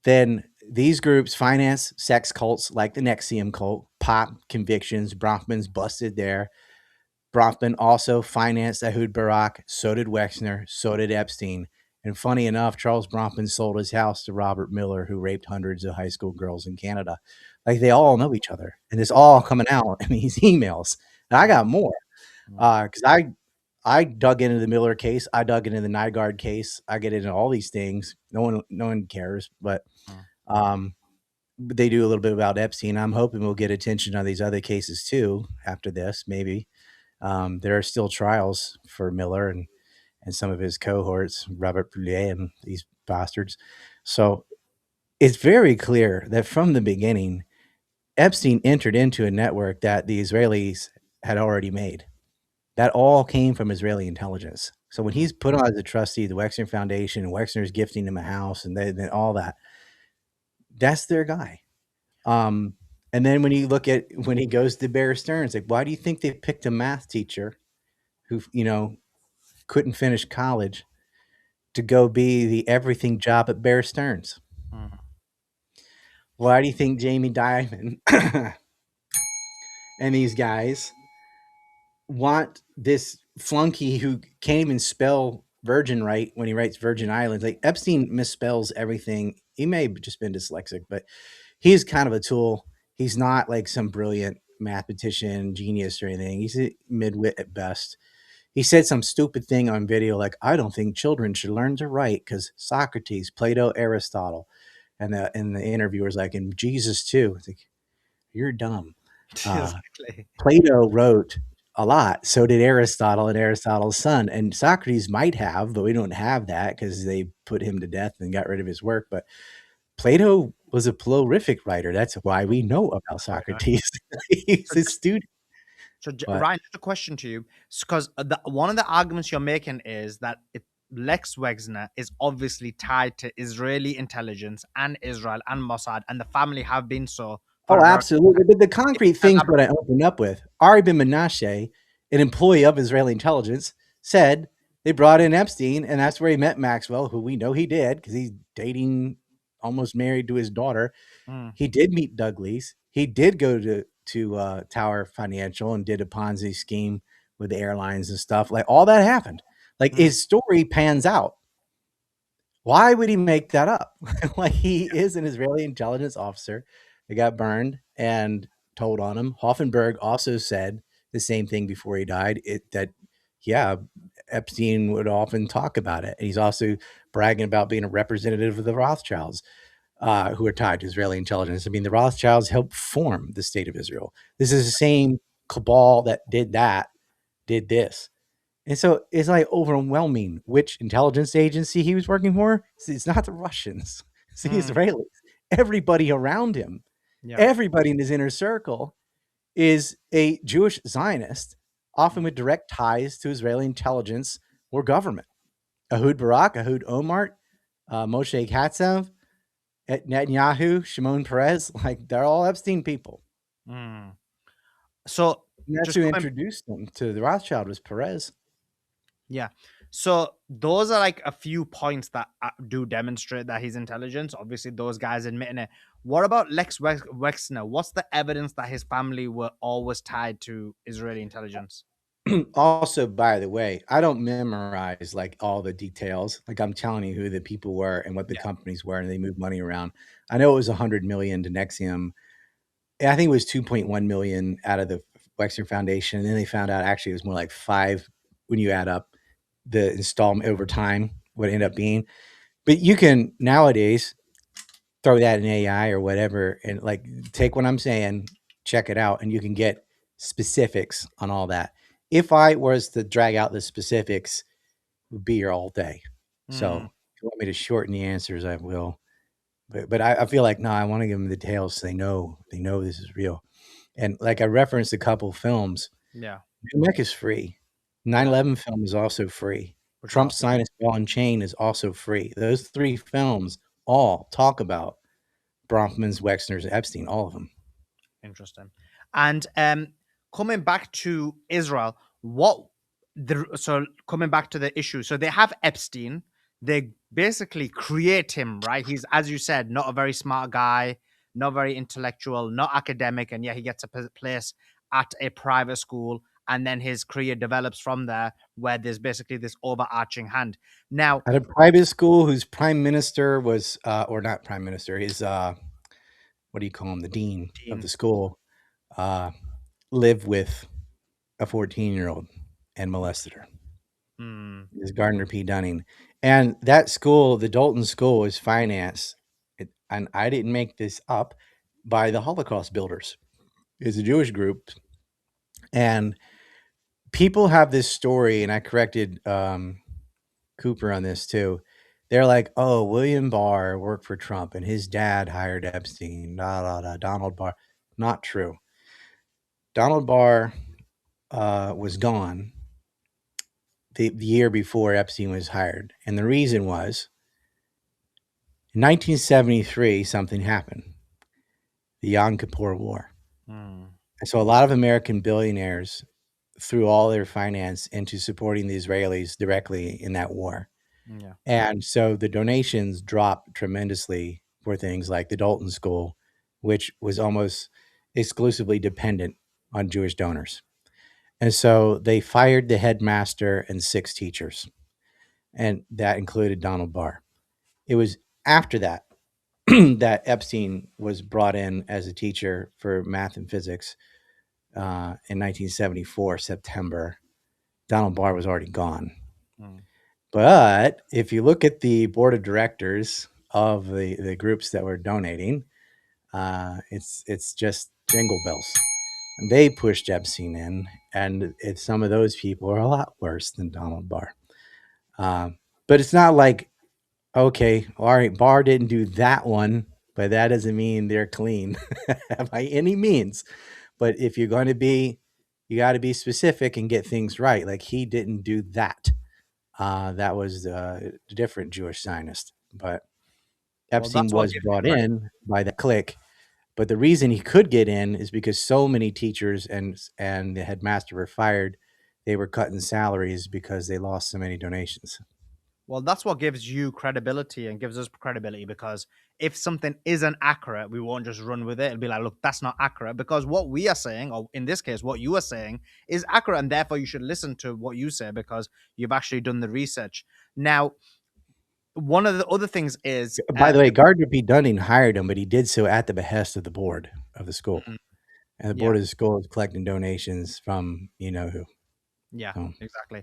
Speaker 2: Then these groups finance sex cults like the Nexium cult, pop convictions. Bronfman's busted there. Bronfman also financed Ehud Barak. So did Wexner. So did Epstein. And funny enough, Charles Bronfman sold his house to Robert Miller, who raped hundreds of high school girls in Canada. Like, they all know each other, and it's all coming out in these emails. And I got more because I dug into the Miller case. I dug into the Nygaard case. I get into all these things. No one cares, but um, they do a little bit about Epstein. I'm hoping we'll get attention on these other cases too after this. Maybe there are still trials for Miller and some of his cohorts, Robert Poulet and these bastards. So it's very clear that from the beginning, Epstein entered into a network that the Israelis had already made. That all came from Israeli intelligence. So when
Speaker 1: Mm-hmm.
Speaker 2: he's put on as a trustee of the Wexner Foundation, and Wexner's gifting him a house, and then all that, that's their guy. Um, and then when you look at when he goes to Bear Stearns, like, why do you think they picked a math teacher who couldn't finish college to go be the everything job at Bear Stearns?
Speaker 1: Mm-hmm.
Speaker 2: Why do you think Jamie Dimon and these guys want this flunky who can't even spell Virgin right when he writes Virgin Islands? Like, Epstein misspells everything. He may have just been dyslexic, but he's kind of a tool. He's not like some brilliant mathematician, genius, or anything. He's a midwit at best. He said some stupid thing on video like, "I don't think children should learn to write because Socrates, Plato, Aristotle," and the interviewer's like, "And Jesus too." It's like, you're dumb. Uh,
Speaker 1: Exactly.
Speaker 2: Plato wrote a lot. So did Aristotle and Aristotle's son. And Socrates might have, but we don't have that because they put him to death and got rid of his work. But Plato was a prolific writer. That's why we know about
Speaker 1: That's right.
Speaker 2: Socrates. He's
Speaker 1: So,
Speaker 2: a student. But
Speaker 1: Ryan, just a question to you, because one of the arguments you're making is that Lex Wexner is obviously tied to Israeli intelligence and Israel and Mossad, and the family have been so for
Speaker 2: oh,
Speaker 1: a very
Speaker 2: absolutely. But the
Speaker 1: long
Speaker 2: concrete
Speaker 1: time.
Speaker 2: things what I opened up with. Ari Ben Menashe, an employee of Israeli intelligence, said they brought in Epstein, and that's where he met Maxwell, who we know he did because he's dating, almost married to his daughter.
Speaker 1: Mm,
Speaker 2: He did meet Doug Leese. He did go to Tower Financial and did a Ponzi scheme with the airlines and stuff. Like all that happened. Like
Speaker 1: mm,
Speaker 2: his story pans out. Why would he make that up? Like he is an Israeli intelligence officer that got burned and told on him. Hoffenberg also said the same thing before he died. That yeah, Epstein would often talk about it. And he's also bragging about being a representative of the Rothschilds, who are tied to Israeli intelligence. I mean, the Rothschilds helped form the state of Israel. This is the same cabal that did that, did this. And so it's like overwhelming which intelligence agency he was working for. It's not the Russians, it's the
Speaker 1: mm,
Speaker 2: Israelis. Everybody around him,
Speaker 1: yeah.
Speaker 2: everybody in his inner circle is a Jewish Zionist, often with direct ties to Israeli intelligence or government. Ehud Barak, Ehud Omar, Moshe Katsav, Netanyahu, Shimon Peres, like they're all Epstein people.
Speaker 1: Mm. So
Speaker 2: And that's
Speaker 1: just
Speaker 2: who
Speaker 1: coming,
Speaker 2: introduced them to the Rothschild was Perez.
Speaker 1: yeah. So those are like a few points that do demonstrate that he's intelligence. Obviously, those guys admitting it. What about Wexner? What's the evidence that his family were always tied to Israeli intelligence?
Speaker 2: Also, by the way, I don't memorize like all the details. Like I'm telling you who the people were and what the
Speaker 1: Yeah.
Speaker 2: companies were, and they move money around. I know it was 100 million to Nexium. I think it was 2.1 million out of the Wexner Foundation. And then they found out actually it was more like five when you add up the installment over time, what it ended up being. But you can nowadays throw that in AI or whatever and like take what I'm saying, check it out, and you can get specifics on all that. If I was to drag out the specifics, would be here all day. So
Speaker 1: Mm,
Speaker 2: if you want me to shorten the answers, I will. But I feel like no, I want to give them the details so they know this is real. And like I referenced a couple films,
Speaker 1: yeah.
Speaker 2: Mech is free.
Speaker 1: Yeah.
Speaker 2: 9/11 film is also free.
Speaker 1: Which is
Speaker 2: Trump's
Speaker 1: awesome.
Speaker 2: Sinus Ball and Chain is also free. Those three films all talk about Bronfman's, Wexner's, Epstein, all of them.
Speaker 1: Interesting. And coming back to Israel, coming back to the issue, so they have Epstein. They basically create him, right? He's, as you said, not a very smart guy, not very intellectual, not academic, and yeah, he gets a place at a private school, and then his career develops from there, where there's basically this overarching hand. Now,
Speaker 2: At a private school whose prime minister was, or not prime minister, his, what do you call him, the dean of the
Speaker 1: Dean,
Speaker 2: school, uh, lived with a 14-year-old and molested her.
Speaker 1: hmm,
Speaker 2: Is Gardner P. Dunning. And that school, the Dalton School, is financed, and I didn't make this up, by the Holocaust builders. It's a Jewish group. And people have this story, and I corrected Cooper on this too. They're like, oh, William Barr worked for Trump and his dad hired Epstein, Donald Barr. Not true. Donald Barr was gone the year before Epstein was hired. And the reason was in 1973, something happened, the Yom Kippur War.
Speaker 1: hmm,
Speaker 2: And so a lot of American billionaires threw all their finance into supporting the Israelis directly in that war.
Speaker 1: yeah,
Speaker 2: And so the donations dropped tremendously for things like the Dalton School, which was almost exclusively dependent on Jewish donors. And so they fired the headmaster and six teachers, and that included Donald Barr. It was after that that Epstein was brought in as a teacher for math and physics in 1974, September. Donald Barr was already gone.
Speaker 1: Mm.
Speaker 2: But if you look at the board of directors of the groups that were donating, it's just jingle bells. They pushed Epstein in, and some of those people are a lot worse than Donald Barr. But it's not like, okay, all right, Barr didn't do that one, but that doesn't mean they're clean by any means. But if you're going to be, you got to be specific and get things right. Like he didn't do that. That was a different Jewish Zionist. But
Speaker 1: Well,
Speaker 2: Epstein
Speaker 1: that's what
Speaker 2: was
Speaker 1: gives you
Speaker 2: brought
Speaker 1: credit.
Speaker 2: in by that clique. But the reason he could get in is because so many teachers and the headmaster were fired. They were cutting salaries because they lost so many donations.
Speaker 1: Well, that's what gives you credibility and gives us credibility, because if something isn't accurate, we won't just run with it and be like, look, that's not accurate, because what we are saying, or in this case, what you are saying is accurate. And therefore, you should listen to what you say because you've actually done the research. Now, one of the other things is,
Speaker 2: By the way, Gardner P. Dunning hired him, but he did so at the behest of the board of the school.
Speaker 1: Mhm,
Speaker 2: And the
Speaker 1: yeah,
Speaker 2: board of the school is collecting donations from you know who.
Speaker 1: yeah,
Speaker 2: So
Speaker 1: exactly.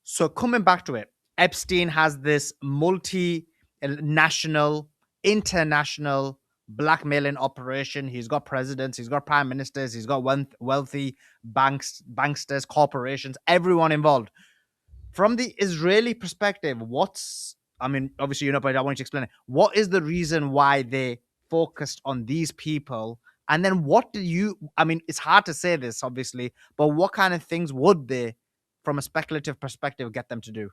Speaker 1: So coming back to it, Epstein has this multi-national, international blackmailing operation. He's got presidents, he's got prime ministers, he's got wealthy banksters, corporations, everyone involved. From the Israeli perspective, I mean, obviously, but I want you to explain it. What is the reason why they focused on these people? And then I mean, it's hard to say this, obviously, but what kind of things would they, from a speculative perspective, get them to do?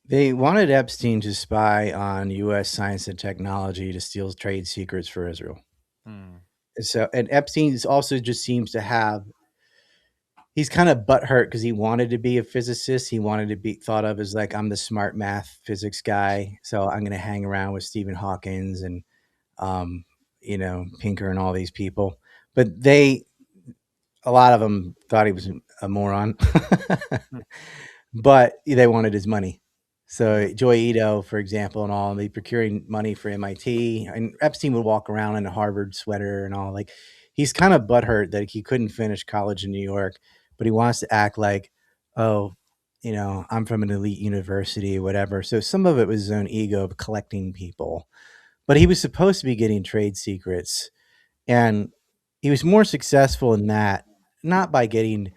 Speaker 2: they wanted Epstein to spy on U.S. science and technology to steal trade secrets for Israel.
Speaker 1: Hmm.
Speaker 2: And Epstein also just seems to have, he's kind of butthurt because he wanted to be a physicist. He wanted to be thought of as like, I'm the smart math physics guy. So I'm going to hang around with Stephen Hawkins and, um, Pinker and all these people. But a lot of them thought he was a moron.
Speaker 1: Hmm.
Speaker 2: But they wanted his money.
Speaker 1: Yeah.
Speaker 2: So Joy Ito, for example, and all, they procuring money for MIT, and Epstein would walk around in a Harvard sweater and all. Like, he's kind of butthurt that he couldn't finish college in New York, but he wants to act like, oh, I'm from an elite university, whatever. So some of it was his own ego of collecting people, but he was supposed to be getting trade secrets, and he was more successful in that, not by getting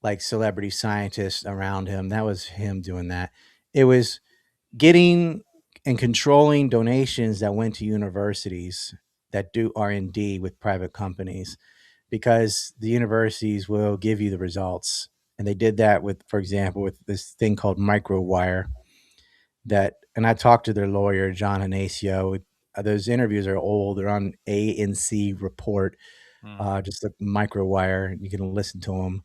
Speaker 2: like celebrity scientists around him. That was him doing that. It was getting and controlling donations that went to universities that do R&D with private companies, because the universities will give you the results. And they did that with, for example, with this thing called microwire. And I talked to their lawyer, John Hanacio. Those interviews are old. They're on ANC report.
Speaker 1: Hmm.
Speaker 2: Just like microwire. You can listen to them.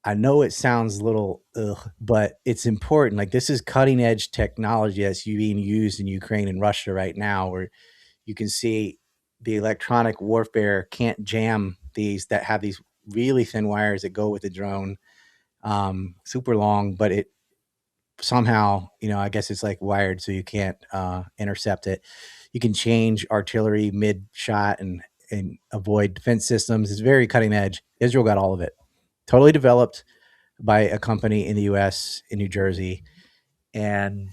Speaker 2: I know it sounds a little ugh, but it's important. Like, this is cutting edge technology that's being used in Ukraine and Russia right now, where you can see the electronic warfare can't jam these that have these really thin wires that go with the drone, super long, but it somehow, I guess it's like wired so you can't intercept it. You can change artillery mid shot and avoid defense systems. It's very cutting edge. Israel got all of it, totally developed by a company in the US in New Jersey. And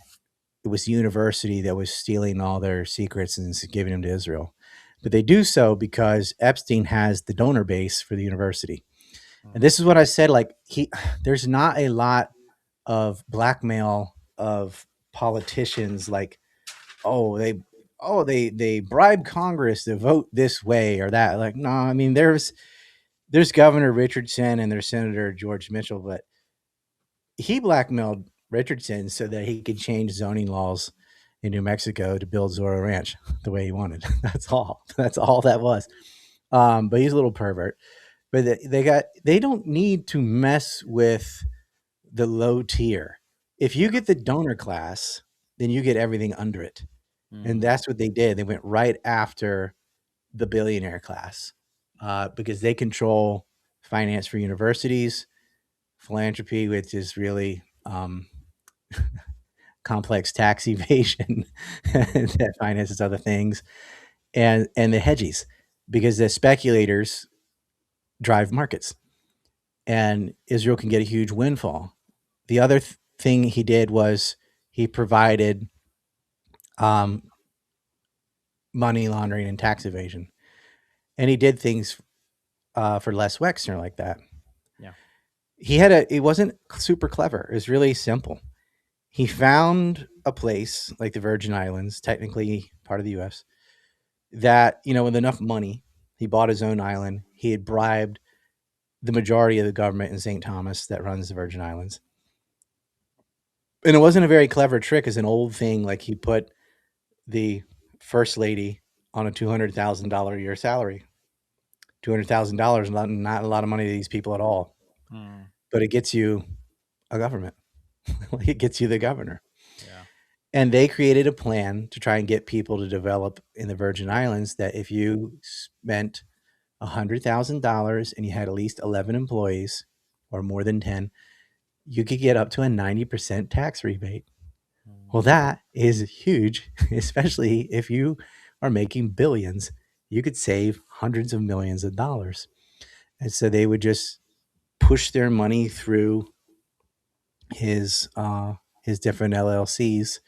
Speaker 2: it was the university that was stealing all their secrets and giving them to Israel. But they do so because Epstein has the donor base for the university. And
Speaker 1: Hmm.
Speaker 2: this is what I said, like, there's not a lot of blackmail of politicians, like, oh, they bribe Congress to vote this way or that. Like, no, I mean, there's Governor Richardson and there's Senator George Mitchell, but he blackmailed Richardson so that he could change zoning laws in New Mexico to build Zorro Ranch the way he wanted. That's all. That's all that was. But he's a little pervert. But they don't need to mess with the low tier. If you get the donor class, then you get everything under it. And
Speaker 1: Hmm.
Speaker 2: that's what they did. They went right after the billionaire class, because they control finance for universities, philanthropy, which is really complex tax evasion that finances other things, and the hedgies, because the speculators drive markets, and Israel can get a huge windfall. The other thing he did was he provided um, money laundering and tax evasion, and he did things for Les Wexner like that.
Speaker 1: Yeah.
Speaker 2: It wasn't super clever. It was really simple. He found a place like the Virgin Islands, technically part of the U.S., that, with enough money, he bought his own island. He had bribed the majority of the government in St. Thomas that runs the Virgin Islands. And it wasn't a very clever trick. As an old thing, like he put the first lady on a $200,000 a year salary. $200,000, not a lot of money to these people at all,
Speaker 1: Mm.
Speaker 2: but it gets you a government. It gets you the governor.
Speaker 1: Yeah.
Speaker 2: And they created a plan to try and get people to develop in the Virgin Islands that if you spent $100,000 and you had at least 11 employees or more than 10, you could get up to a 90% tax rebate.
Speaker 1: Mm.
Speaker 2: Well, that is huge, especially if you are making billions. You could save hundreds of millions of dollars. And so they would just push their money through his different LLCs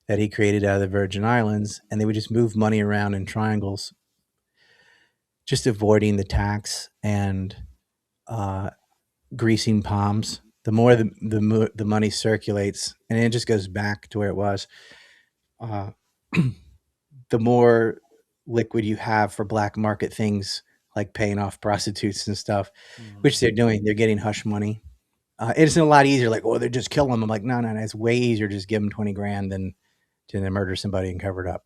Speaker 2: that he created out of the Virgin Islands, and they would just move money around in triangles, just avoiding the tax and uh, greasing palms. The more the money circulates, and it just goes back to where it was, uh, the more liquid you have for black market things like paying off prostitutes and stuff, which
Speaker 1: Mm.
Speaker 2: they're doing. They're getting hush money. It's a lot easier. Like, oh, they're just killing them. I'm like, no, no, no. It's way easier to just give them 20 grand than to murder somebody and cover it up.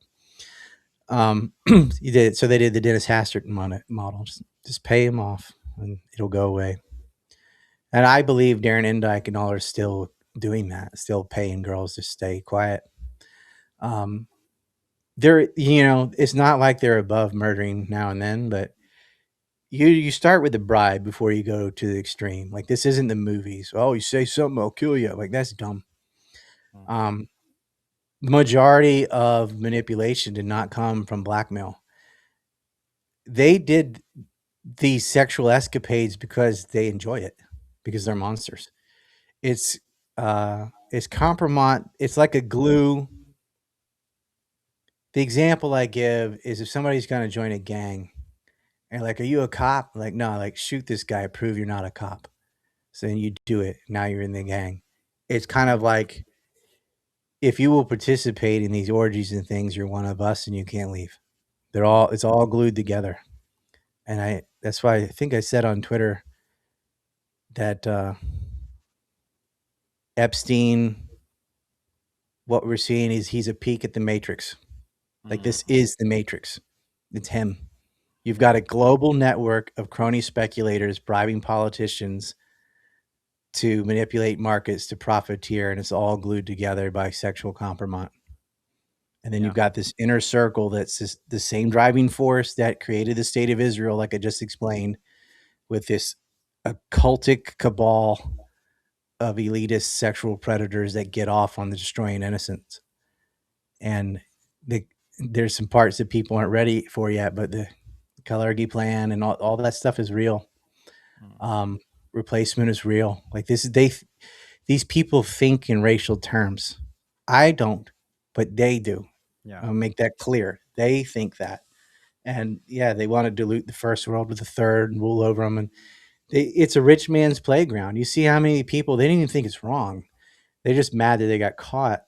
Speaker 2: You did so they did the Dennis Hastert model. Just pay him off and it'll go away. And I believe Darren Endike and all are still doing that, still paying girls to stay quiet. Um, it's not like they're above murdering now and then, but you start with the bribe before you go to the extreme. Like this isn't the movies. Oh, you say something, I'll kill you. Like that's dumb.
Speaker 1: Mm.
Speaker 2: Um, the majority of manipulation did not come from blackmail. They did these sexual escapades because they enjoy it, because they're monsters. It's compromise. It's like a glue. The example I give is if somebody's going to join a gang and like, are you a cop? Like, no, like shoot this guy, prove you're not a cop. So then you do it. Now you're in the gang. It's kind of like if you will participate in these orgies and things, you're one of us and you can't leave. It's all glued together. And that's why I think I said on Twitter that Epstein, what we're seeing is he's a peek at the Matrix. Like
Speaker 1: Mm.
Speaker 2: this is the Matrix. It's him. You've got a global network of crony speculators bribing politicians to manipulate markets to profiteer, and it's all glued together by sexual compromise. And then
Speaker 1: Yeah.
Speaker 2: you've got this inner circle that's the same driving force that created the state of Israel, like I just explained, with this occultic cabal of elitist sexual predators that get off on the destroying innocents. And there's some parts that people aren't ready for yet, but the Kalergi plan and all that stuff is real.
Speaker 1: Mm.
Speaker 2: Replacement is real. Like these people think in racial terms. I don't, but they do.
Speaker 1: Yeah.
Speaker 2: I'll make that clear. They think that. And yeah, they want to dilute the first world with the third and rule over them. And it's a rich man's playground. You see how many people, they don't even think it's wrong. They're just mad that they got caught.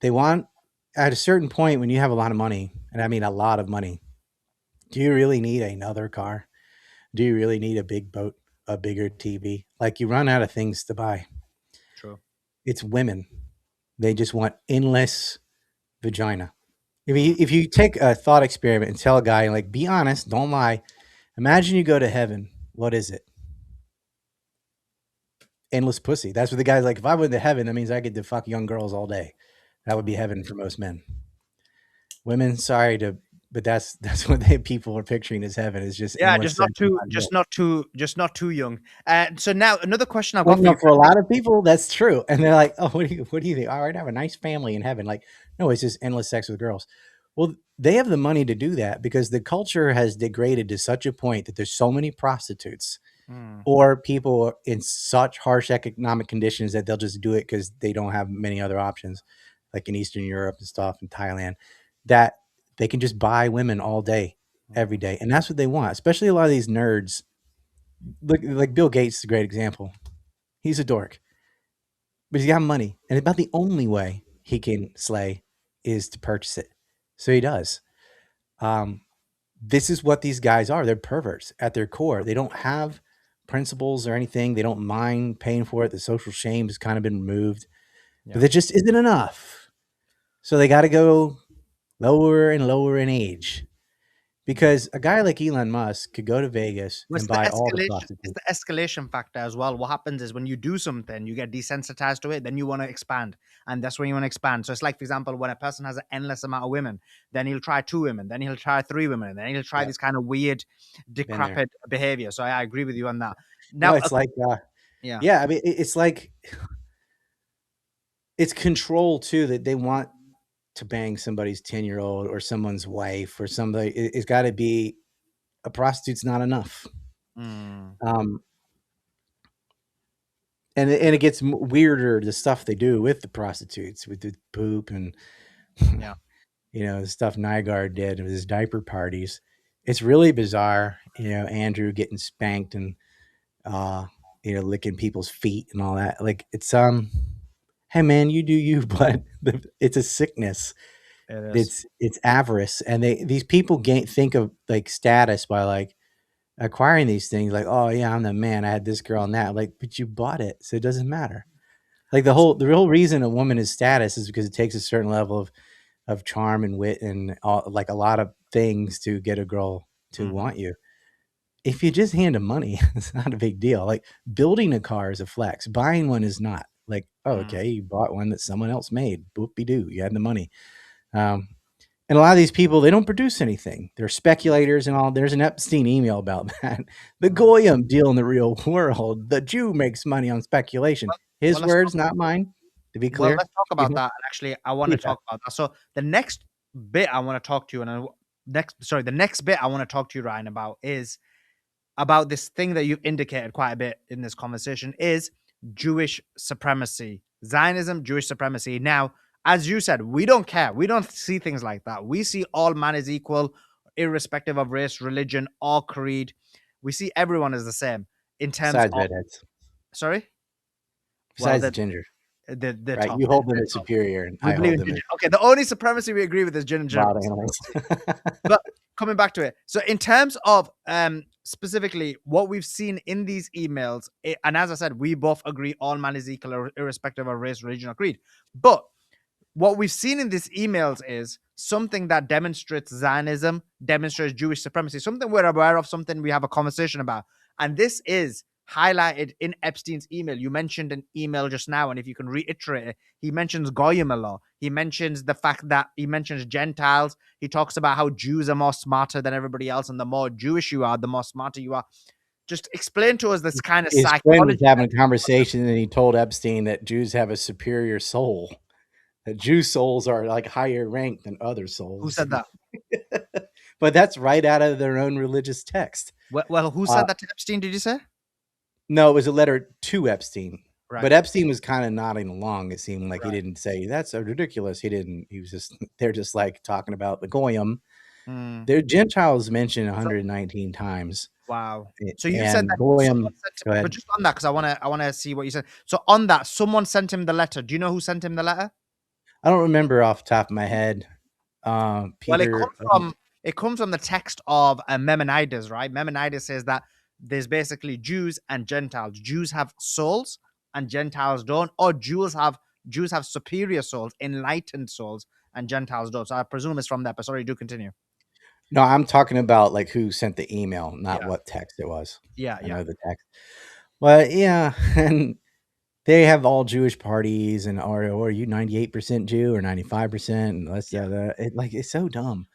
Speaker 2: They want, at a certain point, when you have a lot of money, and I mean a lot of money, do you really need another car? Do you really need a big boat, a bigger TV? Like you run out of things to buy.
Speaker 1: True.
Speaker 2: It's women. They just want endless vagina.
Speaker 1: Mm.
Speaker 2: If you take a thought experiment and tell a guy, like, be honest, don't lie. Imagine you go to heaven. What is it? Endless pussy. That's what the guy's like. If I went to heaven, that means I get to fuck young girls all day. That would be
Speaker 1: Mm.
Speaker 2: heaven for most men. Women, sorry to but that's what people are picturing as heaven is just
Speaker 1: Yeah,
Speaker 2: endless sex. And hot milk.
Speaker 1: just not too young. So now another question I've
Speaker 2: Well,
Speaker 1: got for
Speaker 2: no,
Speaker 1: you.
Speaker 2: for a lot of people, that's true, and they're like, "Oh, what do you think? All right, I have a nice family in heaven." Like, no, it's just endless sex with girls. Well, they have the money to do that because the culture has degraded to such a point that there's so many prostitutes
Speaker 1: Mm,
Speaker 2: or people in such harsh economic conditions that they'll just do it because they don't have many other options, like in Eastern Europe and stuff, and Thailand, that they can just buy women all day, every
Speaker 1: mm,
Speaker 2: day, and that's what they want. Especially a lot of these nerds. Look, like Bill Gates is a great example. He's a dork, but he's got money, and about the only way he can slay is to purchase it. So he does. Um, this is what these guys are. They're perverts at their core. They don't have principles or anything. They don't mind paying for it. The social shame has kind of been removed, but
Speaker 1: yeah.
Speaker 2: that just isn't enough. So they got to go lower and lower in age
Speaker 1: Mm.
Speaker 2: because a guy like Elon Musk could go to Vegas
Speaker 1: Well,
Speaker 2: and buy all the
Speaker 1: it's
Speaker 2: prostitutes.
Speaker 1: the escalation factor as well. What happens is when you do something, you get desensitized to it, then you want to expand. And that's when you want to expand. So it's like, for example, when a person has an endless amount of women, then he'll try 2 women, then he'll try 3 women, and then he'll try
Speaker 2: Yep,
Speaker 1: this kind of weird,
Speaker 2: been there.
Speaker 1: decrepit behavior. So I agree with you on that.
Speaker 2: No,
Speaker 1: Now,
Speaker 2: it's like,
Speaker 1: yeah.
Speaker 2: yeah, I mean, it's like it's control too that they want to bang somebody's 10-year-old or someone's wife or somebody. It's got to be a prostitute's not enough.
Speaker 1: Mm,
Speaker 2: Um, and it gets weirder the stuff they do with the prostitutes with the poop and
Speaker 1: yeah.
Speaker 2: the stuff Nygaard did with his diaper parties. It's really bizarre. Andrew getting spanked and uh licking people's feet and all that. Like it's hey man, you do you, but it's a sickness.
Speaker 1: It is.
Speaker 2: It's avarice, and these people think of like status by like acquiring these things. Like, oh yeah, I'm the man. I had this girl and that. Like, but you bought it, so it doesn't matter. Like the real reason a woman is status is because it takes a certain level of charm and wit and like a lot of things to get a girl to
Speaker 1: Mhm,
Speaker 2: want you. If you just hand them money, it's not a big deal. Like building a car is a flex. Buying one is not. Like, oh,
Speaker 1: mm,
Speaker 2: okay, you bought one that someone else made. Boopy doo. You had the money. Um, and a lot of these people, they don't produce anything. They're speculators and all. There's an Epstein email about that. The
Speaker 1: mm.
Speaker 2: Goyim deal in the real world. The Jew makes money on speculation.
Speaker 1: Well, well,
Speaker 2: His
Speaker 1: let's talk.
Speaker 2: words, not mine. To be
Speaker 1: Well,
Speaker 2: clear.
Speaker 1: let's talk about that. And actually, I want to
Speaker 2: Yeah.
Speaker 1: talk about that. So the next bit I want to talk to you, and the next bit I want to talk to you, Ryan, about is about this thing that you've indicated quite a bit in this conversation is Jewish supremacy, Zionism, Jewish supremacy. Now, as you said, we don't care. We don't see things like that. We see all man is equal, irrespective of race, religion, or creed. We see everyone as the same in terms
Speaker 2: Besides
Speaker 1: of.
Speaker 2: redheads.
Speaker 1: Sorry. Well,
Speaker 2: Besides ginger.
Speaker 1: the
Speaker 2: Right?
Speaker 1: top.
Speaker 2: You hold them as superior, and
Speaker 1: We
Speaker 2: I
Speaker 1: believe
Speaker 2: hold
Speaker 1: in
Speaker 2: them as
Speaker 1: ginger. Okay, the only supremacy we agree with is gin and
Speaker 2: wild
Speaker 1: ginger.
Speaker 2: animals.
Speaker 1: But coming back to it, so in terms of specifically what we've seen in these emails, and as I said, we both agree all man is equal, irrespective of race, religion, or creed. But what we've seen in these emails is something that demonstrates Zionism, demonstrates Jewish supremacy, something we're aware of, something we have a conversation about. And this is highlighted in Epstein's email. You mentioned an email just now, and if you can reiterate it, he mentions Goyim a lot. He mentions the fact that he mentions Gentiles. He talks about how Jews are more smarter than everybody else, and the more Jewish you are, the more smarter you are. Just explain to us this kind of
Speaker 2: His friend was
Speaker 1: psychology.
Speaker 2: having a conversation, and he told Epstein that Jews have a superior soul. That Jew souls are like higher ranked than other
Speaker 1: Who
Speaker 2: souls.
Speaker 1: said that?
Speaker 2: But that's right out of their own religious text.
Speaker 1: Well, who
Speaker 2: Uh,
Speaker 1: said that to Epstein? Did you say?
Speaker 2: no, it was a letter to Epstein.
Speaker 1: Right.
Speaker 2: But Epstein was kind of nodding along. It seemed like he
Speaker 1: Right.
Speaker 2: didn't say that's so ridiculous. He didn't. He was just they're just like talking about the goyim.
Speaker 1: Mm.
Speaker 2: Their Gentiles mentioned
Speaker 1: So
Speaker 2: 119 times,
Speaker 1: wow. So you said
Speaker 2: and
Speaker 1: that someone
Speaker 2: goyim.
Speaker 1: sent,
Speaker 2: Go
Speaker 1: but
Speaker 2: ahead.
Speaker 1: just on that, because I want to see what you said. So on that, someone sent him the letter. Do you know who sent him the letter?
Speaker 2: I don't remember off the top of my head.
Speaker 1: Well,
Speaker 2: Peter.
Speaker 1: it comes from the text of Maimonides, right? Maimonides says that there's basically Jews and Gentiles. Jews have souls and Gentiles don't, or Jews have superior souls, enlightened souls, and Gentiles don't. So I presume it's from that. But sorry, do continue.
Speaker 2: No, I'm talking about like who sent the email, not
Speaker 1: Yeah,
Speaker 2: what text it was.
Speaker 1: yeah,
Speaker 2: I
Speaker 1: yeah,
Speaker 2: know the text. But yeah, and they have all Jewish parties and or are you 98% Jew or 95% and let's
Speaker 1: yeah.
Speaker 2: it, like it's so dumb.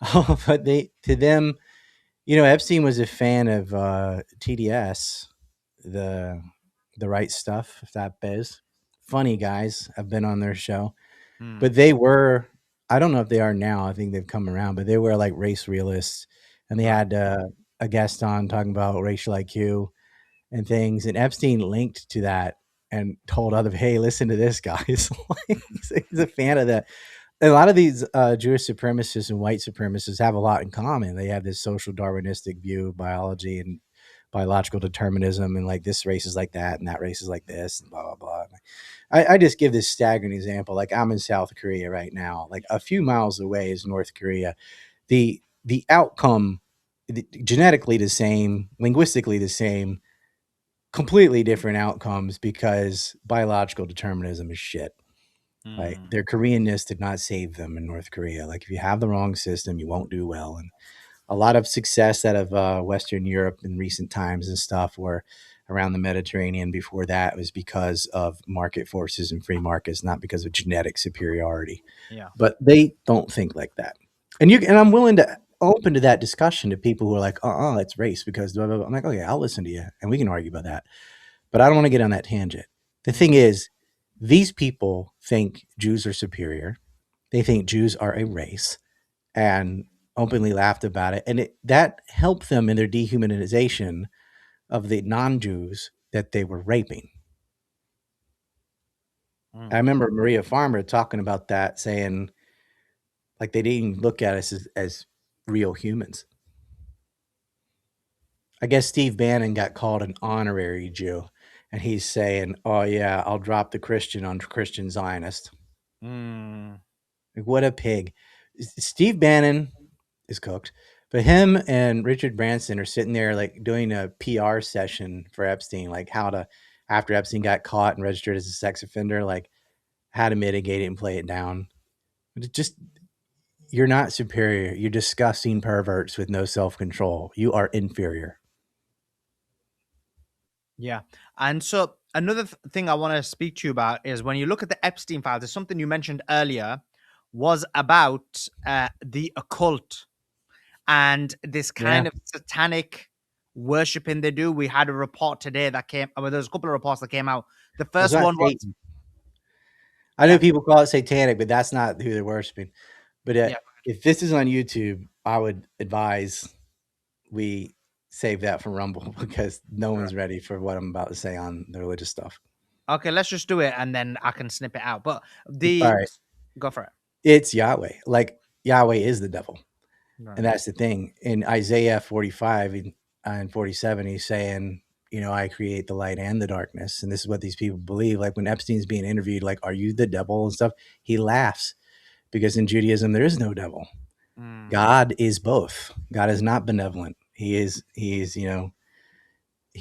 Speaker 2: But to them, Epstein was a fan of TDS, the the right stuff, if that biz. Funny guys. I've been on their show.
Speaker 1: Mm,
Speaker 2: But they were, I don't know if they are now. I think they've come around, but they were like race realists, and they
Speaker 1: right.
Speaker 2: had a guest on talking about racial IQ and things. And Epstein linked to that and told other, hey, listen to this, guys. Like, he's a fan of that. A lot of these Jewish supremacists and white supremacists have a lot in common. They have this social Darwinistic view of biology and biological determinism, and like this race is like that, and that race is like this, and blah blah blah. I just give this staggering example. Like I'm in South Korea right now. Like a few miles away is North Korea. The outcome, genetically the same, linguistically the same, completely different outcomes because biological determinism is shit. Like
Speaker 1: Mm,
Speaker 2: their Koreanness did not save them in North Korea. Like if you have the wrong system, you won't do well. And a lot of success out of Western Europe in recent times and stuff were around the Mediterranean. Before that was because of market forces and free markets, not because of genetic superiority.
Speaker 1: yeah.
Speaker 2: But they don't think like that. And I'm willing to open to that discussion to people who are like, it's race because blah, blah, blah. I'm like, okay, I'll listen to you and we can argue about that. But I don't want to get on that tangent. The thing
Speaker 1: Mm,
Speaker 2: is, these people think Jews are superior. They think Jews are a race and openly laughed about it. And that helped them in their dehumanization of the non Jews that they were raping. I
Speaker 1: mm.
Speaker 2: remember Maria Farmer talking about that, saying, like, they didn't look at us as real humans. I guess Steve Bannon got called an honorary Jew, and he's saying, oh, yeah, I'll drop the Christian on Christian Zionist.
Speaker 1: Mm,
Speaker 2: Like, what a pig. Steve Bannon is cooked. But him and Richard Branson are sitting there like doing a PR session for Epstein, like how to, after Epstein got caught and registered as a sex offender, like how to mitigate it and play it down. But it just, you're not superior. You're disgusting perverts with no self control. You are inferior.
Speaker 1: yeah. And so another thing I want to speak to you about is when you look at the Epstein files, there's something you mentioned earlier was about the occult and this
Speaker 2: Yeah.
Speaker 1: kind of satanic worshiping they do. We had a report today that came, well, there's a couple of reports that came out. The
Speaker 2: Well, it's
Speaker 1: first
Speaker 2: not
Speaker 1: one was,
Speaker 2: Satan. I know
Speaker 1: yeah,
Speaker 2: people call it satanic, but that's not who they're worshiping. But
Speaker 1: yeah,
Speaker 2: if this is on YouTube, I would advise we save that for Rumble because no
Speaker 1: right.
Speaker 2: one's ready for what I'm about to say on the religious stuff.
Speaker 1: Okay, let's just do it and then I can snip it out. But
Speaker 2: All
Speaker 1: the,
Speaker 2: right.
Speaker 1: go for it.
Speaker 2: It's Yahweh. Like Yahweh is the devil.
Speaker 1: Right.
Speaker 2: And that's the thing. In Isaiah 45 and 47, he's saying, I create the light and the darkness. And this is what these people believe. Like when Epstein's being interviewed, like, are you the devil and stuff? He laughs because in Judaism, there is no devil.
Speaker 1: Mm,
Speaker 2: God is both. God is not benevolent. He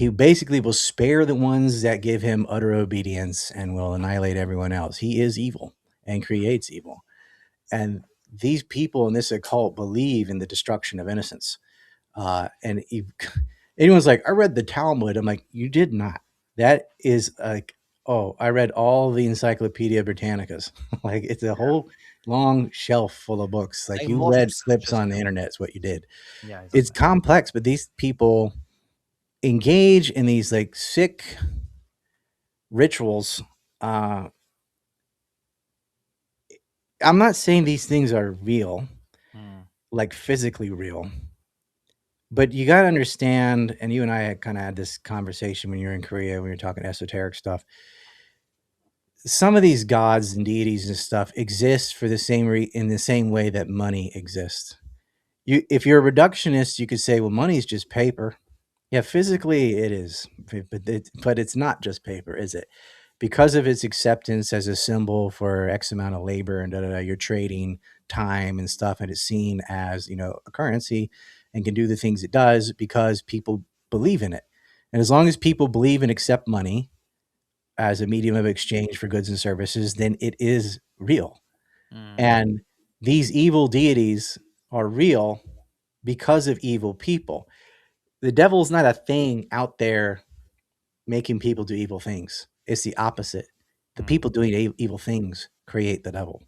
Speaker 2: basically will spare the ones that give him utter obedience and will annihilate everyone else. He is evil and creates evil. And these people in this occult believe in the destruction of innocence. And anyone's like, I read the Talmud. I'm like, you did not. That is like, oh, I read all the Encyclopedia Britannicas. Like, it's a
Speaker 1: yeah.
Speaker 2: whole long shelf full of books. Like,
Speaker 1: Like
Speaker 2: you
Speaker 1: most
Speaker 2: read clips
Speaker 1: researchers
Speaker 2: on the
Speaker 1: do.
Speaker 2: internet, is what you did.
Speaker 1: Yeah,
Speaker 2: It's
Speaker 1: exactly.
Speaker 2: complex, but these people engage in these like sick rituals. Uh, I'm not saying these things are real,
Speaker 1: Mm,
Speaker 2: like physically real. But you got to understand, and you and I kind of had this conversation when you were in Korea, when you were talking esoteric stuff. Some of these gods and deities and stuff exist for the same in the same way that money exists. If you're a reductionist, you could say, well, money is just paper. Yeah, physically it is, but it's not just paper, is it? Because of its acceptance as a symbol for X amount of labor and da, da, da, you're trading time and stuff, and it's seen as a currency and can do the things it does because people believe in it. And as long as people believe and accept money as a medium of exchange for goods and services, then it is real.
Speaker 1: mm,
Speaker 2: And these evil deities are real because of evil people. The devil's not a thing out there making people do evil things. It's the opposite. The
Speaker 1: mm.
Speaker 2: people doing evil things create the devil.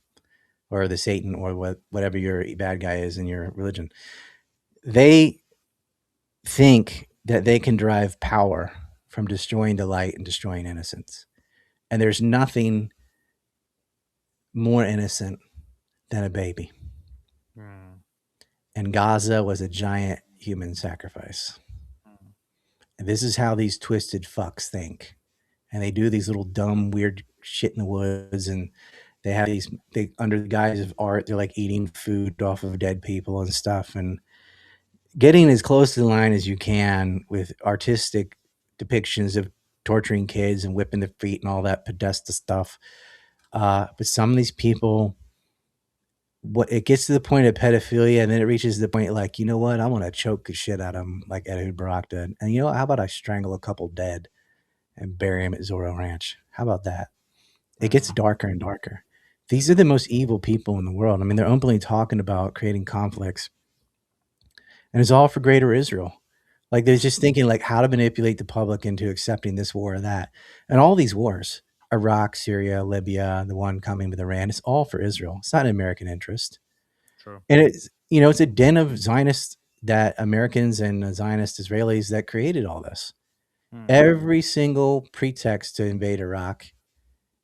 Speaker 2: or the Satan or whatever your bad guy is in your religion. They think that they can derive power from destroying the light and destroying innocence. And there's nothing more innocent than a baby.
Speaker 1: Mm,
Speaker 2: And Gaza was a giant human sacrifice.
Speaker 1: mm,
Speaker 2: And this is how these twisted fucks think. And they do these little dumb, weird shit in the woods. And they have these, they, under the guise of art, they're like eating food off of dead people and stuff. And getting as close to the line as you can with artistic depictions of torturing kids and whipping their feet and all that podesta stuff. But some of these people, what it gets to the point of pedophilia, and then it reaches the point like, you know what, I want to choke the shit out of them like Ed Barak did, and you know, how about I strangle a couple dead and bury them at Zorro Ranch? How about that? It gets
Speaker 1: mm,
Speaker 2: darker and darker. These are the most evil people in the world. I mean, they're openly talking about creating conflicts, and it's all for greater Israel. Like they're just thinking like how to manipulate the public into accepting this war or that, and all these wars, Iraq, Syria, Libya, the one coming with Iran, it's all for Israel. It's not in American interest.
Speaker 1: true.
Speaker 2: And it's, you know, it's a den of Zionists, that Americans and Zionist Israelis that created all this.
Speaker 1: Mm,
Speaker 2: Every single pretext to invade Iraq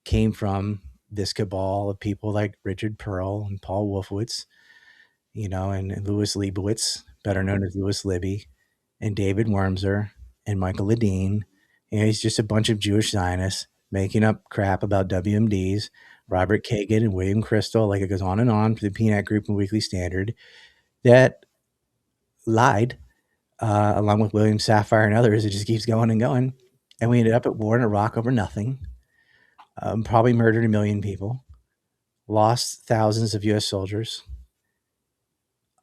Speaker 2: came from this cabal of people like Richard Pearl and Paul Wolfowitz, you know, and Louis Leibowitz, better
Speaker 1: mm,
Speaker 2: known as Louis Libby, and David Wormser and Michael Ledeen. You know, he's just a bunch of Jewish Zionists making up crap about WMDs,
Speaker 1: mm,
Speaker 2: Robert Kagan and William Crystal, like it goes on and on, for the Peanut Group and Weekly Standard, that lied, along with William Sapphire and others. It just keeps going and going. And we ended up at war in Iraq over nothing. Probably murdered 1 million people, lost thousands of U.S. soldiers,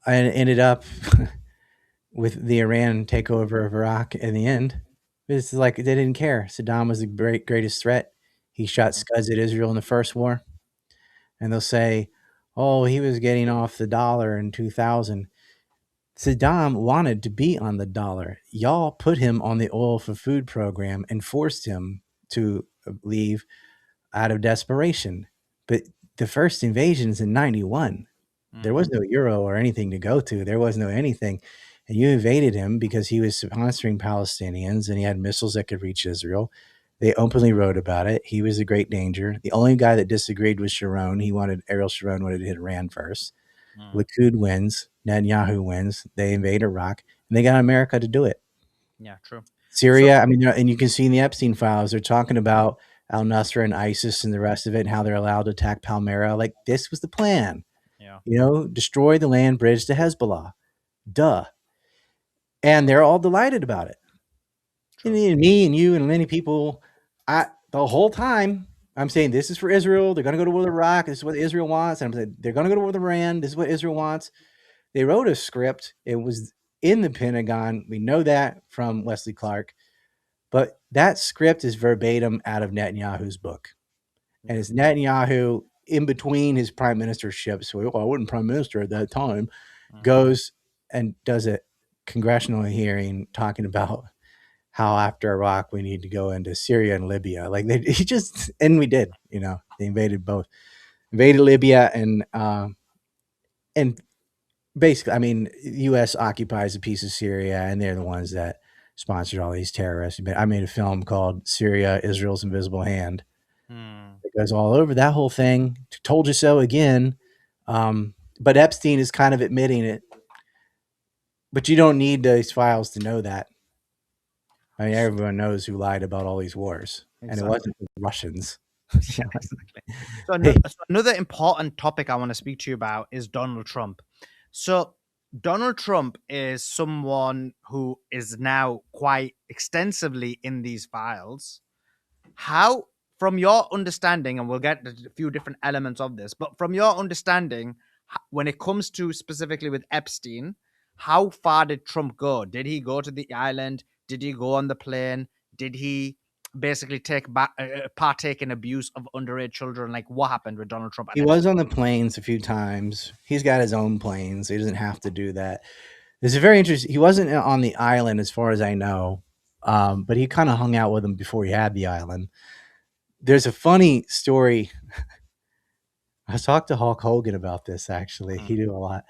Speaker 2: and ended up with the Iran takeover of Iraq in the end. It's like they didn't care. Saddam was the greatest threat. He shot
Speaker 1: mm,
Speaker 2: scuds at Israel in the first war. And they'll say, oh, he was getting off the dollar in 2000. Saddam wanted to be on the dollar. Y'all put him on the oil for food program and forced him to leave out of desperation. But the first invasions in 91, there
Speaker 1: mm,
Speaker 2: was no euro or anything to go to. There was no anything. And you invaded him because he was sponsoring Palestinians and he had missiles that could reach Israel. They openly wrote about it. He was a great danger. The only guy that disagreed was Sharon. He wanted Ariel Sharon wanted to hit Iran first.
Speaker 1: mm.
Speaker 2: Likud wins. Netanyahu wins. They invade Iraq, and they got America to do it.
Speaker 1: Yeah, true. So,
Speaker 2: Syria, I mean, and you can see in the Epstein files, they're talking about Al Nusra and ISIS and the rest of it, and how they're allowed to attack Palmyra. Like, this was the plan.
Speaker 1: yeah,
Speaker 2: You know, destroy the land bridge to Hezbollah. Duh. And they're all delighted about it. And
Speaker 1: true.
Speaker 2: me and you and many people, the whole time, I'm saying this is for Israel. They're going to go to war with Iraq. This is what Israel wants. And I'm saying they're going to go to war with Iran. This is what Israel wants. They wrote a script. It was in the Pentagon. We know that from Wesley Clark. But that script is verbatim out of Netanyahu's book. And
Speaker 1: Yeah.
Speaker 2: it's Netanyahu in between his prime ministership. So I wasn't prime minister at that time.
Speaker 1: Mm,
Speaker 2: Goes and does a congressional hearing talking about how after Iraq we need to go into Syria and Libya. Like he just, and we did. You know, they invaded both, invaded Libya and basically, I mean, U.S. occupies a piece of Syria, and they're the ones that sponsored all these terrorists. But I made a film called Syria: Israel's Invisible Hand.
Speaker 1: mm.
Speaker 2: It goes all over that whole thing. Told you so again. But Epstein is kind of admitting it. But you don't need those files to know that. I mean,
Speaker 1: S-
Speaker 2: everyone knows who lied about all these wars, and it
Speaker 1: Exactly.
Speaker 2: wasn't the Russians.
Speaker 1: Yeah, exactly. So,
Speaker 2: Hey,
Speaker 1: so another important topic I want to speak to you about is Donald Trump. So, Donald Trump is someone who is now quite extensively in these files. How, from your understanding, and we'll get to a few different elements of this, but from your understanding, when it comes to specifically with Epstein, how far did Trump go? Did he go to the island? Did he go on the plane? Did he basically partake in abuse of underage children? Like, what happened with Donald Trump and
Speaker 2: he was
Speaker 1: Epstein?
Speaker 2: on the planes a few times. He's got his own planes. So he doesn't have to do that. It's a very interesting. He wasn't on the island, as far as I know, but he kind of hung out with him before he had the island. There's a funny story I talked to Hulk Hogan about this actually.
Speaker 1: Mm,
Speaker 2: He knew a lot.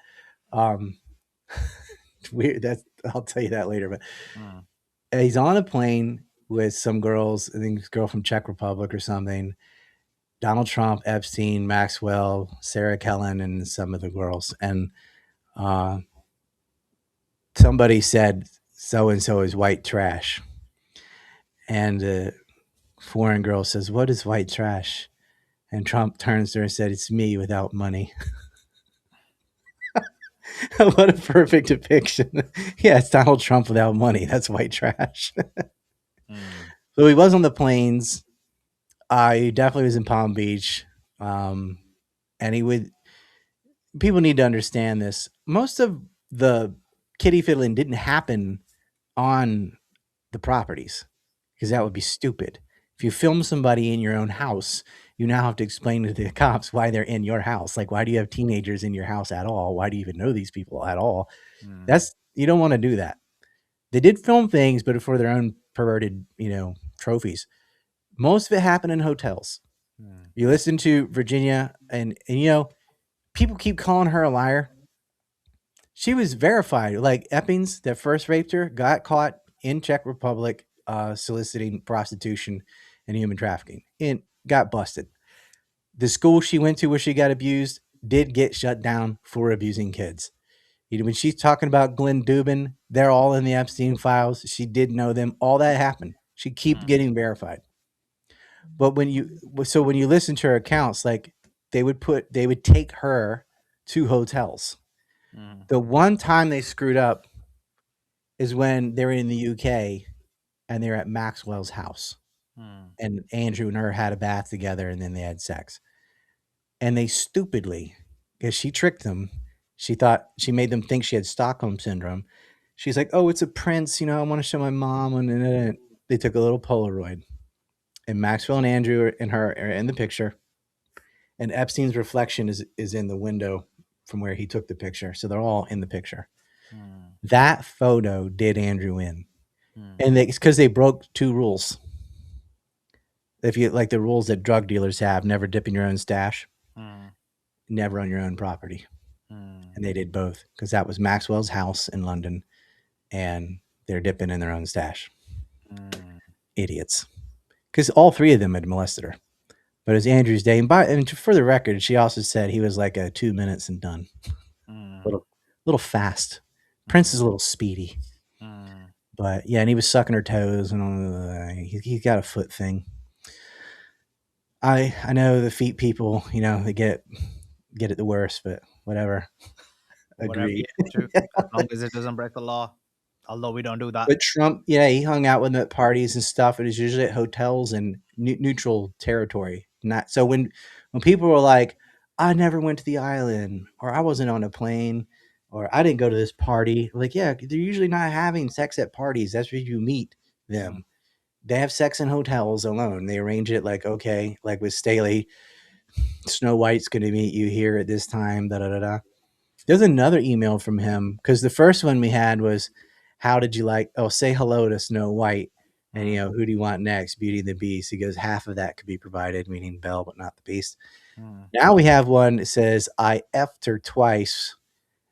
Speaker 2: Um, weird. That's I'll tell you that later. But
Speaker 1: mm,
Speaker 2: he's on a plane with some girls. I think this girl from Czech Republic or something. Donald Trump, Epstein, Maxwell, Sarah Kellen, and some of the girls. And uh, somebody said so and so is white trash, and a foreign girl says, "What is white trash?" And Trump turns to her and said, "It's me without money." What a perfect depiction. Yeah, it's Donald Trump without money. That's white trash.
Speaker 1: mm,
Speaker 2: So he was on the planes. He definitely was in Palm Beach. Um, and he would, people need to understand this. Most of the kitty fiddling didn't happen on the properties because that would be stupid. If you film somebody in your own house, you now have to explain to the cops why they're in your house. Like, why do you have teenagers in your house at all? Why do you even know these people at all?
Speaker 1: mm,
Speaker 2: That's, you don't want to do that. They did film things, but for their own perverted, trophies. Most of it happened in hotels.
Speaker 1: mm,
Speaker 2: You listen to Virginia, and people keep calling her a liar. She was verified. Like Eppings, that first raped her, got caught in Czech Republic soliciting prostitution and human trafficking, and got busted. The school she went to where she got abused did get shut down for abusing kids. When she's talking about Glenn Dubin, they're all in the Epstein files. She did know them. All that happened. She keep
Speaker 1: mm,
Speaker 2: getting verified. But when you listen to her accounts, like they would take her to hotels.
Speaker 1: mm,
Speaker 2: The one time they screwed up is when they were in the UK and they were at Maxwell's house.
Speaker 1: mm,
Speaker 2: And Andrew and her had a bath together and then they had sex. And they stupidly, because she tricked them, she thought she made them think she had Stockholm syndrome. She's like, "Oh, it's a prince, I want to show my mom." And they took a little Polaroid. And Maxwell and Andrew and her are in the picture. And Epstein's reflection is in the window from where he took the picture. So they're all in the picture.
Speaker 1: mm,
Speaker 2: That photo did Andrew in.
Speaker 1: mm,
Speaker 2: And it's because they broke two rules. If you like the rules that drug dealers have, never dip in your own stash,
Speaker 1: mm,
Speaker 2: never on your own property.
Speaker 1: mm,
Speaker 2: And they did both because that was Maxwell's house in London and they're dipping in their own stash.
Speaker 1: mm,
Speaker 2: Idiots. Because all three of them had molested her. But it was Andrew's day. And for the record, she also said he was like a 2 minutes and done.
Speaker 1: mm,
Speaker 2: Little fast. Prince
Speaker 1: mm,
Speaker 2: is a little speedy.
Speaker 1: mm.
Speaker 2: But yeah, and he was sucking her toes and he's got a foot thing. I know the feet people, they get it the worst, but whatever.
Speaker 1: Whatever you
Speaker 2: Agreed.
Speaker 1: into, as long as it doesn't break the law. Although we don't do that.
Speaker 2: But Trump, yeah, he hung out with them at parties and stuff. It was usually at hotels and neutral territory. Not so when people were like, "I never went to the island," or "I wasn't on a plane," or "I didn't go to this party," like, yeah, they're usually not having sex at parties. That's where you meet
Speaker 1: Mm,
Speaker 2: them. They have sex in hotels alone. They arrange it like, okay, like with Staley, Snow White's going to meet you here at this time. Da da da da. There's another email from him because the first one we had was, "How did you like? Oh, say hello to Snow White." And
Speaker 1: mm,
Speaker 2: who do you want next? Beauty and the Beast. He goes, half of that could be provided, meaning Belle, but not the Beast.
Speaker 1: mm,
Speaker 2: Now we have one that says, "I effed her twice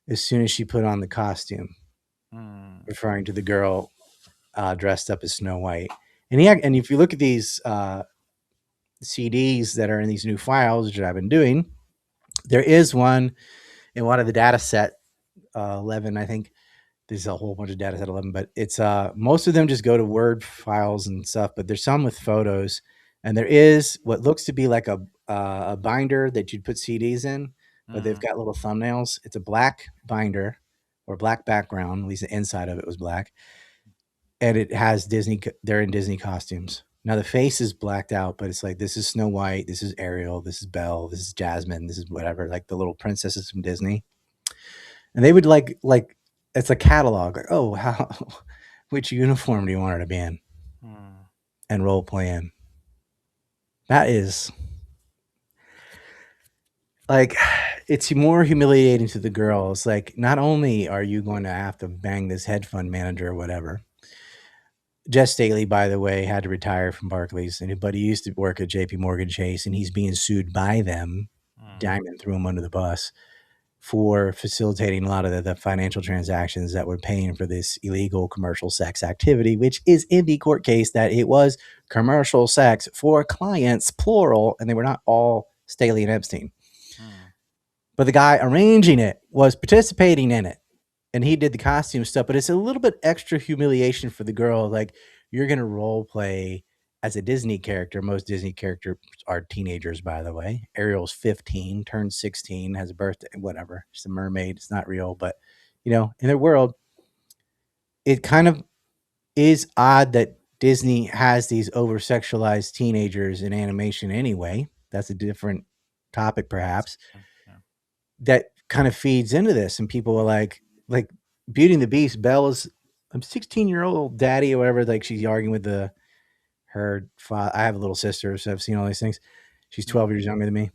Speaker 2: as soon as she put on the costume,"
Speaker 1: mm,
Speaker 2: referring to the girl dressed up as Snow White. And if you look at these CDs that are in these new files, which I've been doing, there is one in one of the data set 11, I think. There's a whole bunch of data set 11, but it's most of them just go to Word files and stuff, but there's some with photos, and there is what looks to be like a binder that you'd put CDs in, but they've
Speaker 1: mm,
Speaker 2: got little thumbnails. It's a black binder or black background. At least the inside of it was black, and it has Disney. They're in Disney costumes. Now the face is blacked out, but it's like, this is Snow White, this is Ariel, this is Belle, this is Jasmine, this is whatever, like the little princesses from Disney. And they would like it's a catalog. Like, oh, how which uniform do you want her to be in?
Speaker 1: mm,
Speaker 2: And role play in. That is like, it's more humiliating to the girls. Like, not only are you going to have to bang this hedge fund manager or whatever. Jess Staley, by the way, had to retire from Barclays, but he used to work at JP Morgan Chase, and he's being sued by them.
Speaker 1: mm,
Speaker 2: Diamond threw him under the bus for facilitating a lot of the financial transactions that were paying for this illegal commercial sex activity, which is in the court case that it was commercial sex for clients, plural, and they were not all Staley and Epstein. But the guy arranging it was participating in it, and he did the costume stuff. But it's a little bit extra humiliation for the girl. Like, you're gonna role play as a Disney character. Most Disney characters are teenagers, by the way. Ariel's 15, turned 16, has a birthday, whatever. She's a mermaid. It's not real, but in their world, it kind of is odd that Disney has these over sexualized teenagers in animation anyway. That's a different topic, perhaps.
Speaker 1: Yeah.
Speaker 2: That kind of feeds into this, and people are like Beauty and the Beast. Bella's, I'm 16-year-old daddy or whatever. Like, she's arguing with her father. I have a little sister, so I've seen all these things. She's 12 years younger than me.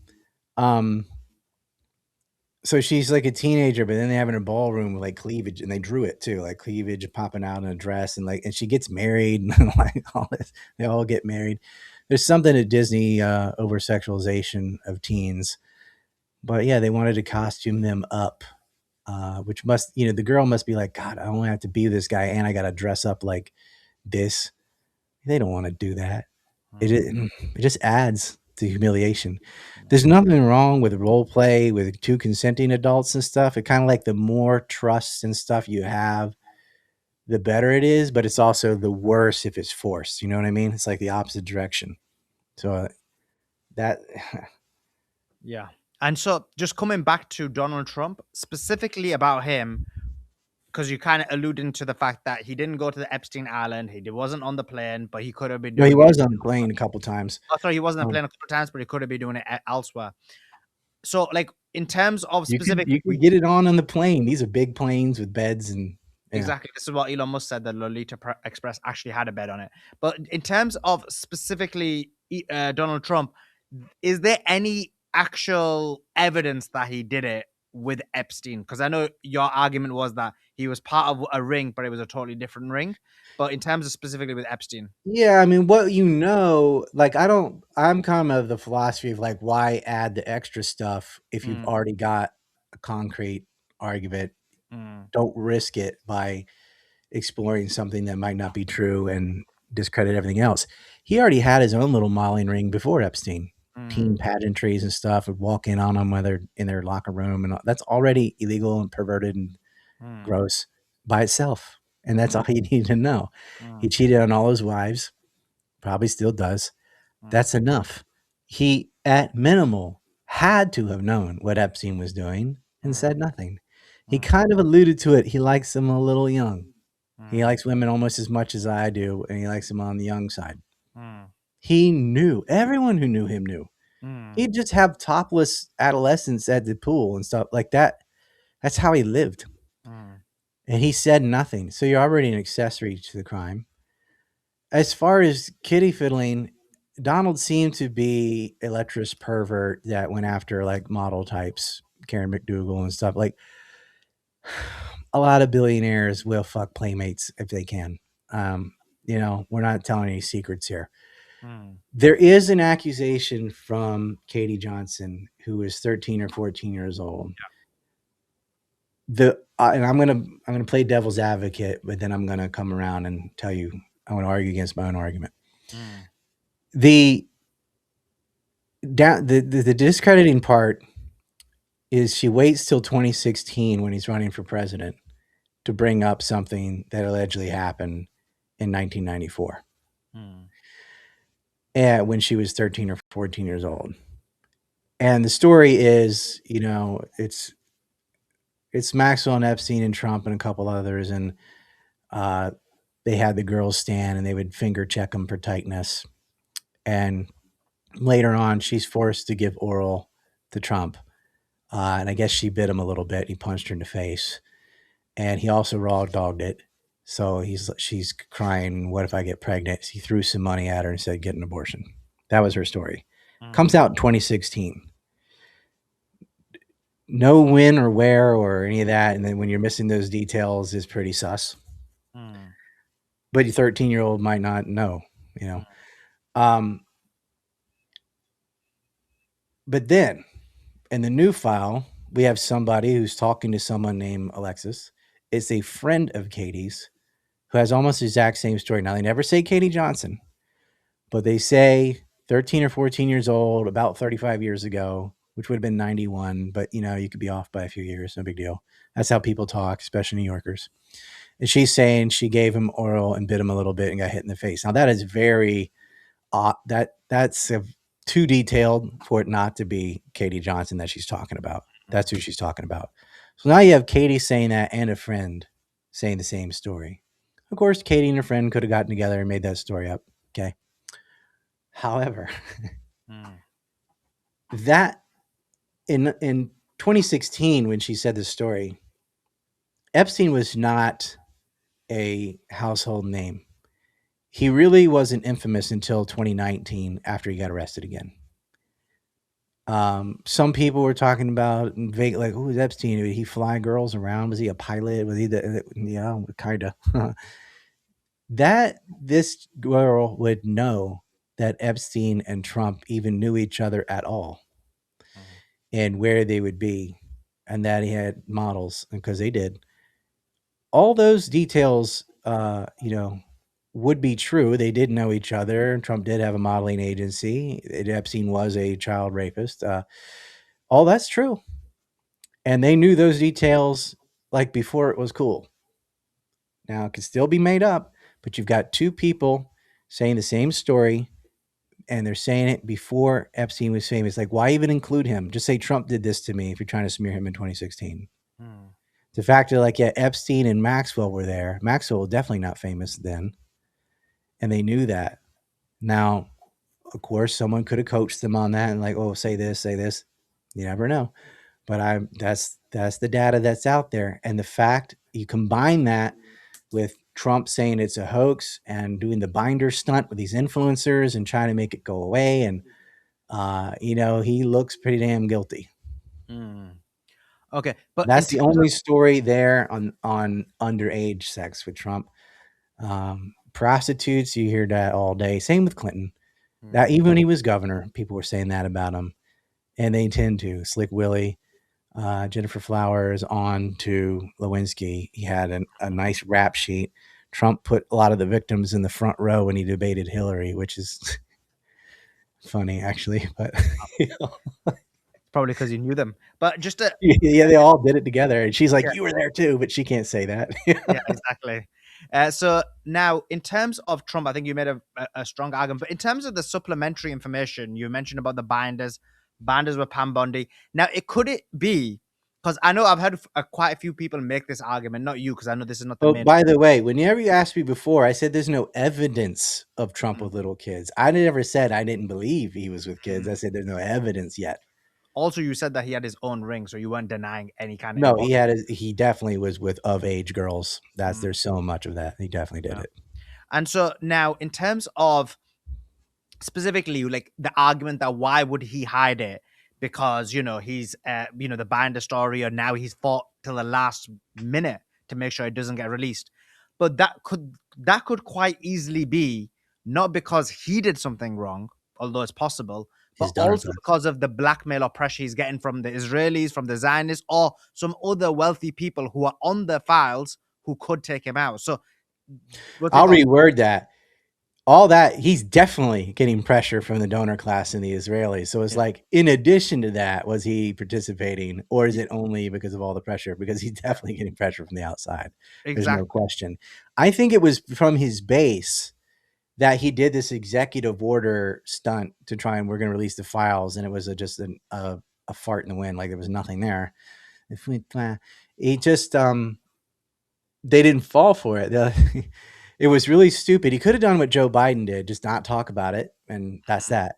Speaker 2: So she's like a teenager, but then they have in a ballroom with like cleavage, and they drew it too, like cleavage popping out in a dress, and she gets married, and like all this. They all get married. There's something to Disney over sexualization of teens, but yeah, they wanted to costume them up, which must, the girl must be like, God, I only have to be this guy, and I got to dress up like this. They don't want to do that. It just adds to humiliation. There's nothing wrong with role play with two consenting adults and stuff. It kind of like the more trust and stuff you have, the better it is, but it's also the worse if it's forced. You know what I mean? It's like the opposite direction. So that
Speaker 1: Yeah. And so just coming back to Donald Trump, specifically about him, because you kind of alluding to the fact that he didn't go to the Epstein Island, he wasn't on the plane, but he could have been doing
Speaker 2: he
Speaker 1: it.
Speaker 2: was on the plane a couple times.
Speaker 1: Oh, sorry, he wasn't on the plane a couple of times, but he could have been doing it elsewhere. So, like, in terms of specific,
Speaker 2: you could get it on the plane. These are big planes with beds and
Speaker 1: exactly. This is what Elon Musk said, that Lolita Express actually had a bed on it. But in terms of specifically Donald Trump, is there any actual evidence that he did it with Epstein? Because I know your argument was that he was part of a ring, but it was a totally different ring. But in terms of specifically with Epstein,
Speaker 2: yeah, I mean, what like, I'm kind of the philosophy of like, why add the extra stuff if you've already got a concrete argument? Don't risk it by exploring something that might not be true and discredit everything else. He already had his own little modeling ring before Epstein. Teen pageantries and stuff would walk in on them while they're in their locker room, and that's already illegal and perverted and gross by itself. And that's all you need to know. He cheated on all his wives, probably still does. That's enough. He, at minimal, had to have known what Epstein was doing and said nothing. He kind of alluded to it. He likes them a little young. He likes women almost as much as I do, and he likes them on the young side. He knew. Everyone who knew him knew. He'd just have topless adolescents at the pool and stuff like that. That's how he lived. And he said nothing. So you're already an accessory to the crime. As far as kitty fiddling, Donald seemed to be a lecherous pervert that went after like model types, Karen McDougal and stuff. Like, a lot of billionaires will fuck playmates if they can. We're not telling any secrets here. There is an accusation from Katie Johnson, who is 13 or 14 years old. And I'm gonna play devil's advocate, but then I'm gonna come around and tell you I want to argue against my own argument. The discrediting part is she waits till 2016 when he's running for president to bring up something that allegedly happened in 1994. And when she was 13 or 14 years old. And the story is, it's Maxwell and Epstein and Trump and a couple others, and they had the girls stand and they would finger check them for tightness. And later on, she's forced to give oral to Trump. And I guess she bit him a little bit. He punched her in the face. And he also raw dogged it. So she's crying, what if I get pregnant? He threw some money at her and said, get an abortion. That was her story. Comes out in 2016. No when or where or any of that. And then when you're missing those details is pretty sus. But your 13-year-old might not know, But then In the new file, we have somebody who's talking to someone named Alexis. It's a friend of Katie's who has almost the exact same story. Now, they never say Katie Johnson, but they say 13 or 14 years old, about 35 years ago, which would have been 91, but you could be off by a few years, no big deal. That's how people talk, especially New Yorkers. And she's saying she gave him oral and bit him a little bit and got hit in the face. Now that is very that's too detailed for it not to be Katie Johnson that she's talking about. That's who she's talking about. So now you have Katie saying that and a friend saying the same story. Of course, Katie and her friend could have gotten together and made that story up. Okay. However,
Speaker 1: Mm.
Speaker 2: that in 2016 when she said this story, Epstein was not a household name. He really wasn't infamous until 2019 after he got arrested again. Some people were talking about like, who was Epstein? Did he fly girls around? Was he a pilot? Was he kind of. That this girl would know that Epstein and Trump even knew each other at all
Speaker 1: Mm.
Speaker 2: and where they would be, and that he had models because they did. All those details, would be true. They did know each other. Trump did have a modeling agency. Epstein was a child rapist. All that's true. And they knew those details like before it was cool. Now it can still be made up, but you've got two people saying the same story and they're saying it before Epstein was famous. Like, why even include him? Just say Trump did this to me if you're trying to smear him in 2016.
Speaker 1: Mm.
Speaker 2: The fact that, like, yeah, Epstein and Maxwell were there. Maxwell was definitely not famous then. And they knew that. Now, of course, someone could have coached them on that and like, oh, say this, say this. You never know. But that's the data that's out there. And the fact you combine that with Trump saying it's a hoax and doing the binder stunt with these influencers and trying to make it go away. And, he looks pretty damn guilty.
Speaker 1: Mm. Okay, but in
Speaker 2: That's the
Speaker 1: terms of
Speaker 2: only story there on underage sex with Trump. Prostitutes, you hear that all day. Same with Clinton. That
Speaker 1: mm,
Speaker 2: even when he was governor, people were saying that about him, and they tend to. Slick Willie, Jennifer Flowers on to Lewinsky. He had a nice rap sheet. Trump put a lot of the victims in the front row when he debated Hillary, which is funny actually. But
Speaker 1: probably because you knew them. But just to
Speaker 2: yeah, they all did it together, and she's
Speaker 1: yeah,
Speaker 2: like, "You were there too," but she can't say that.
Speaker 1: yeah, exactly. So now, in terms of Trump, I think you made a strong argument. But in terms of the supplementary information, you mentioned about the binders. Binders were Pam Bondi. Now, could it be because I know I've heard quite a few people make this argument, not you, because I know this is not the
Speaker 2: Oh,
Speaker 1: main.
Speaker 2: by the way, whenever you asked me before, I said there's no evidence of Trump
Speaker 1: Mm,
Speaker 2: with little kids. I never said I didn't believe he was with kids. I
Speaker 1: mm.
Speaker 2: said there's no evidence yet.
Speaker 1: Also, you said that he had his own ring, so you weren't denying any kind of
Speaker 2: No,
Speaker 1: involvement.
Speaker 2: he definitely was with of age girls.
Speaker 1: Mm,
Speaker 2: There's so much of that. He definitely did
Speaker 1: yeah.
Speaker 2: it.
Speaker 1: And so now, in terms of specifically like the argument that why would he hide it because he's the binder story or now he's fought till the last minute to make sure it doesn't get released, but that could quite easily be not because he did something wrong, although it's possible, but
Speaker 2: His daughter
Speaker 1: also
Speaker 2: does.
Speaker 1: because of the blackmail or pressure he's getting from the Israelis, from the Zionists, or some other wealthy people who are on the files who could take him out. So what's your
Speaker 2: I'll
Speaker 1: thoughts?
Speaker 2: reword that. All that he's definitely getting pressure from the donor class and the Israelis. So it's
Speaker 1: Yeah,
Speaker 2: like, in addition to that, was he participating, or is
Speaker 1: yeah,
Speaker 2: it only because of all the pressure? Because he's definitely getting pressure from the outside. There's no
Speaker 1: exactly.
Speaker 2: question. I think it was from his base that he did this executive order stunt to try and we're going to release the files, and it was just a fart in the wind, like there was nothing there. If we, he just they didn't fall for it. It was really stupid. He could have done what Joe Biden did, just not talk about it, and that's that.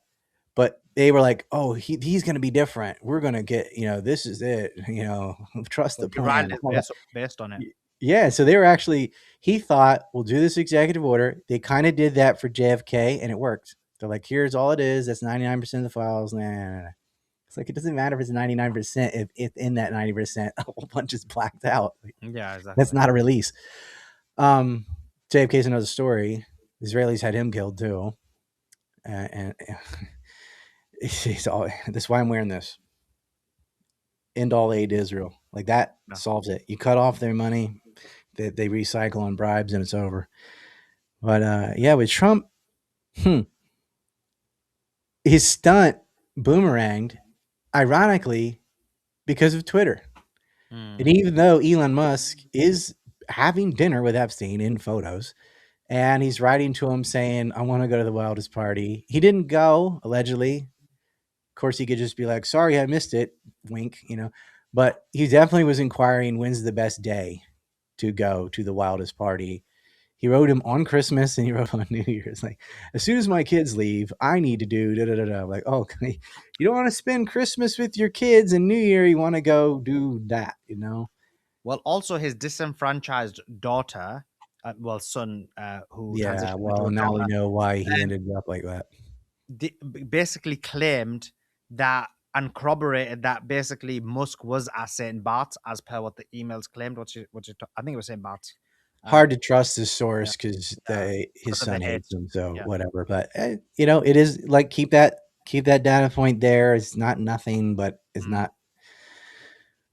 Speaker 2: But they were like, "Oh, he's going to be different. We're going to get, this is it. Trust
Speaker 1: So
Speaker 2: the
Speaker 1: he ran
Speaker 2: plan."
Speaker 1: it based on it.
Speaker 2: Yeah, so they were actually. He thought, "We'll do this executive order." They kind of did that for JFK, and it worked. They're like, "Here's all it is. That's 99% of the files." Nah, nah, nah. It's like it doesn't matter if it's 99% if in that 90% a whole bunch is blacked out. Like,
Speaker 1: Yeah,
Speaker 2: that's
Speaker 1: exactly.
Speaker 2: not a release. Um, JFK's another story. The Israelis had him killed too, and he's all. That's why I'm wearing this. end all aid to Israel. Like that
Speaker 1: No.
Speaker 2: solves it. You cut off their money that they recycle on bribes and it's over. But yeah, with Trump, hmm, his stunt boomeranged, ironically, because of Twitter. And
Speaker 1: Mm.
Speaker 2: even though Elon Musk is having dinner with Epstein in photos, and he's writing to him saying, I want to go to the wildest party. He didn't go, allegedly. Of course, he could just be like, sorry, I missed it. Wink, you know. But he definitely was inquiring when's the best day to go to the wildest party. He wrote him on Christmas and he wrote on New Year's. Like, as soon as my kids leave, I need to do da da da da. Like, oh, you don't want to spend Christmas with your kids and New Year. You want to go do that, you know?
Speaker 1: Well, also his disenfranchised daughter, son, who
Speaker 2: Yeah.
Speaker 1: transitioned into
Speaker 2: Well,
Speaker 1: a
Speaker 2: now we
Speaker 1: daughter,
Speaker 2: know why he
Speaker 1: um,
Speaker 2: ended up like that.
Speaker 1: basically claimed that and corroborated that basically Musk was at St. Bart's as per what the emails claimed. I think it was St. Bart's. Um,
Speaker 2: Hard to trust his
Speaker 1: yeah,
Speaker 2: source because his
Speaker 1: because of the
Speaker 2: son
Speaker 1: hate.
Speaker 2: hates him. So
Speaker 1: Yeah.
Speaker 2: whatever. But you know, it is like keep that data point there. It's not nothing, but it's
Speaker 1: Mm,
Speaker 2: not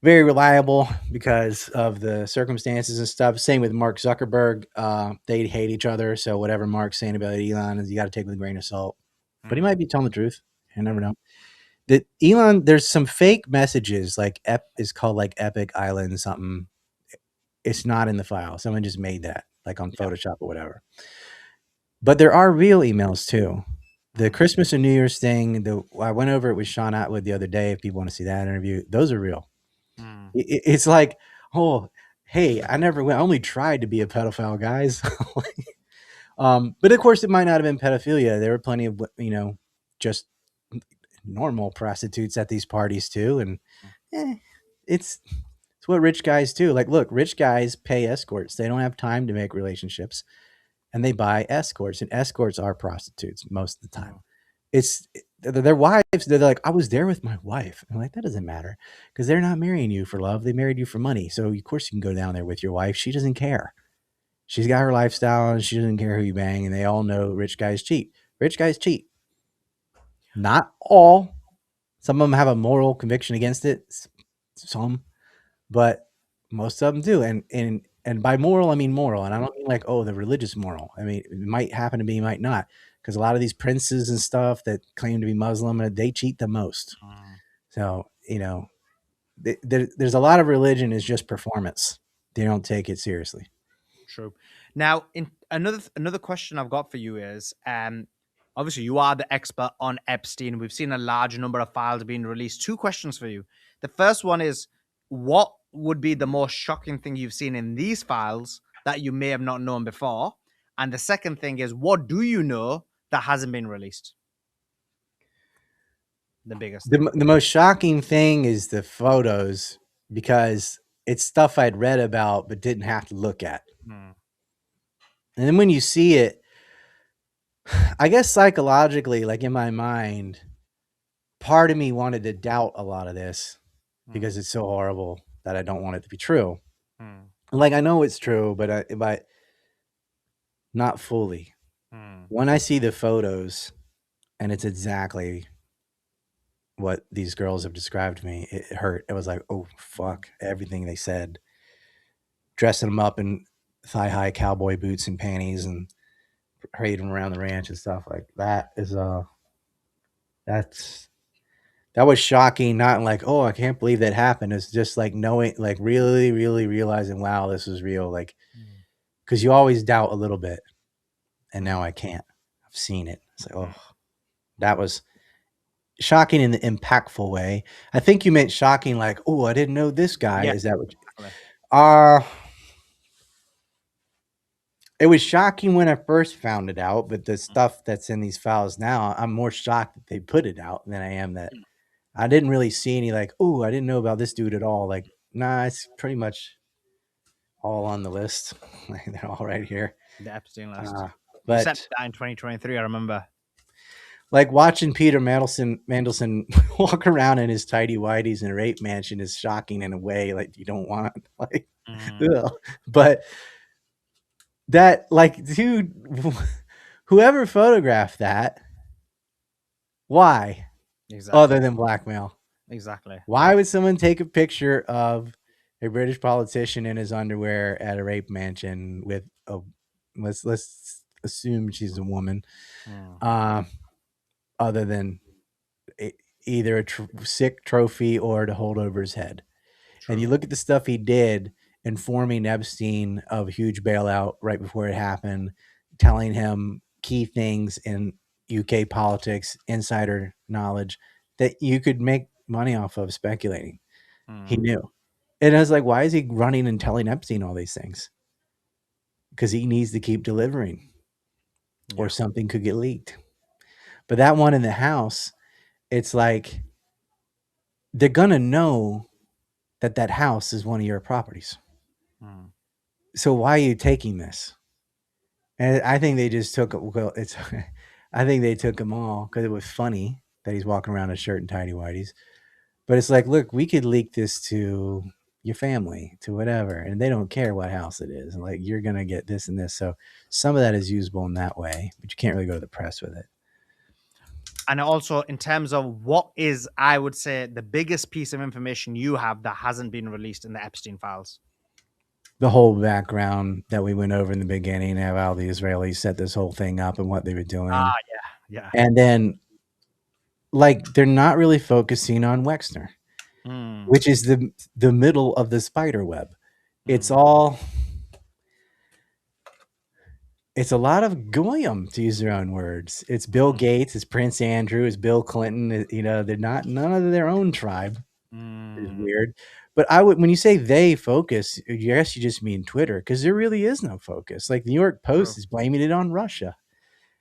Speaker 2: very reliable because of the circumstances and stuff. Same with Mark Zuckerberg. They hate each other. So whatever Mark's saying about Elon is you got to take with a grain of salt. But he
Speaker 1: mm,
Speaker 2: might be telling the truth. You never know. That Elon, there's some fake messages like is called like Epic Island something. It's not in the file. Someone just made that like on
Speaker 1: yeah.
Speaker 2: Photoshop or whatever. But there are real emails too. The
Speaker 1: Mm,
Speaker 2: Christmas and New Year's thing, I went over it with Sean Atwood the other day. If people want to see that interview, those are real.
Speaker 1: mm,
Speaker 2: It's like, oh, hey, I never went. I only tried to be a pedophile, guys. But of course, it might not have been pedophilia. There were plenty of just normal prostitutes at these parties too, and
Speaker 1: mm,
Speaker 2: eh, it's it's what rich guys do. Like, look, rich guys pay escorts. They don't have time to make relationships, and they buy escorts, and escorts are prostitutes most of the time.
Speaker 1: mm,
Speaker 2: It's their wives. They're like, I was there with my wife. I'm like, that doesn't matter because they're not marrying you for love. They married you for money. So of course you can go down there with your wife. She doesn't care. She's got her lifestyle and she doesn't care who you bang. And they all know rich guys cheat. Rich guys cheat. Not all. Some of them have a moral conviction against it. Some, but most of them do. And by moral, I mean moral. And I don't mean like, oh, the religious moral. I mean, it might happen to be, might not. Because a lot of these princes and stuff that claim to be Muslim, they cheat the most.
Speaker 1: mm.
Speaker 2: So, there's a lot of religion is just performance. They don't take it seriously.
Speaker 1: True. Now, in another question I've got for you is, obviously you are the expert on Epstein. We've seen a large number of files being released. Two questions for you. The first one is, what would be the most shocking thing you've seen in these files that you may have not known before? And the second thing is, what do you know that hasn't been released? The biggest thing.
Speaker 2: The most shocking thing is the photos because it's stuff I'd read about but didn't have to look at.
Speaker 1: Hmm.
Speaker 2: And then when you see it, I guess psychologically, like in my mind, part of me wanted to doubt a lot of this
Speaker 1: Hmm.
Speaker 2: because it's so horrible that I don't want it to be true.
Speaker 1: Hmm.
Speaker 2: Like I know it's true, but not fully.
Speaker 1: Hmm.
Speaker 2: When I see the photos and it's exactly what these girls have described to me, it hurt. It was like, oh fuck, everything they said, dressing them up in thigh high cowboy boots and panties and parading them around the ranch and stuff like that is that's that was shocking. Not like, oh, I can't believe that happened. It's just like knowing, like really, really realizing, wow, this is real. Like,
Speaker 1: Hmm.
Speaker 2: because you always doubt a little bit, and
Speaker 1: Hmm.
Speaker 2: now I can't. I've seen it. It's like,
Speaker 1: Hmm.
Speaker 2: oh, that was shocking in the impactful way. I think you meant shocking, like, oh, I didn't know this guy.
Speaker 1: Yeah,
Speaker 2: Is that what?
Speaker 1: exactly.
Speaker 2: Uh it was shocking when I first found it out, but the stuff that's in these files now, I'm more shocked that they put it out than I am that I didn't really see any like, oh, I didn't know about this dude at all. Like, nah, it's pretty much all on the list. Like, they're all right here.
Speaker 1: The Epstein list.
Speaker 2: Uh,
Speaker 1: You sent
Speaker 2: but
Speaker 1: that in 2023, I remember.
Speaker 2: like watching Peter Mandelson walk around in his tidy whities in a rape mansion is shocking in a way like you don't want. Like,
Speaker 1: Mm,
Speaker 2: ugh. But that, like, dude, whoever photographed that, why?
Speaker 1: exactly.
Speaker 2: Other than blackmail.
Speaker 1: Exactly.
Speaker 2: Why would someone take a picture of a British politician in his underwear at a rape mansion with a let's assume she's a woman,
Speaker 1: Mm,
Speaker 2: uh, other than e- either a sick trophy or to hold over his head? And
Speaker 1: true.
Speaker 2: you look at the stuff he did, informing Epstein of a huge bailout right before it happened, telling him key things in UK politics, insider knowledge that you could make money off of speculating. He
Speaker 1: Mm,
Speaker 2: knew. And I was like, why is he running and telling Epstein all these things? Because he needs to keep delivering or
Speaker 1: yeah.
Speaker 2: something could get leaked. But that one in the house, it's like they're going to know that that house is one of your properties.
Speaker 1: Mm,
Speaker 2: So why are you taking this? And I think they just took well, it's I think they took them all because it was funny that he's walking around in a shirt and tidy whities. But it's like, look, we could leak this to your family, to whatever, and they don't care what house it is. Like you're gonna get this and this. So some of that is usable in that way, but you can't really go to the press with it.
Speaker 1: and also in terms of what is, I would say, the biggest piece of information you have that hasn't been released in the Epstein files.
Speaker 2: The whole background that we went over in the beginning of how the Israelis set this whole thing up and what they were doing.
Speaker 1: Ah, yeah, yeah.
Speaker 2: And then like they're not really focusing on Wexner,
Speaker 1: Mm,
Speaker 2: which is the middle of the spider web. It's
Speaker 1: mm,
Speaker 2: all it's a lot of goyim, to use their own words. It's Bill Gates, it's Prince Andrew, it's Bill Clinton. You know, they're not none of their own tribe. It's
Speaker 1: mm,
Speaker 2: weird. But I would when you say they focus, yes, you just mean Twitter, because there really is no focus. Like the New York
Speaker 1: true.
Speaker 2: Post is blaming it on Russia.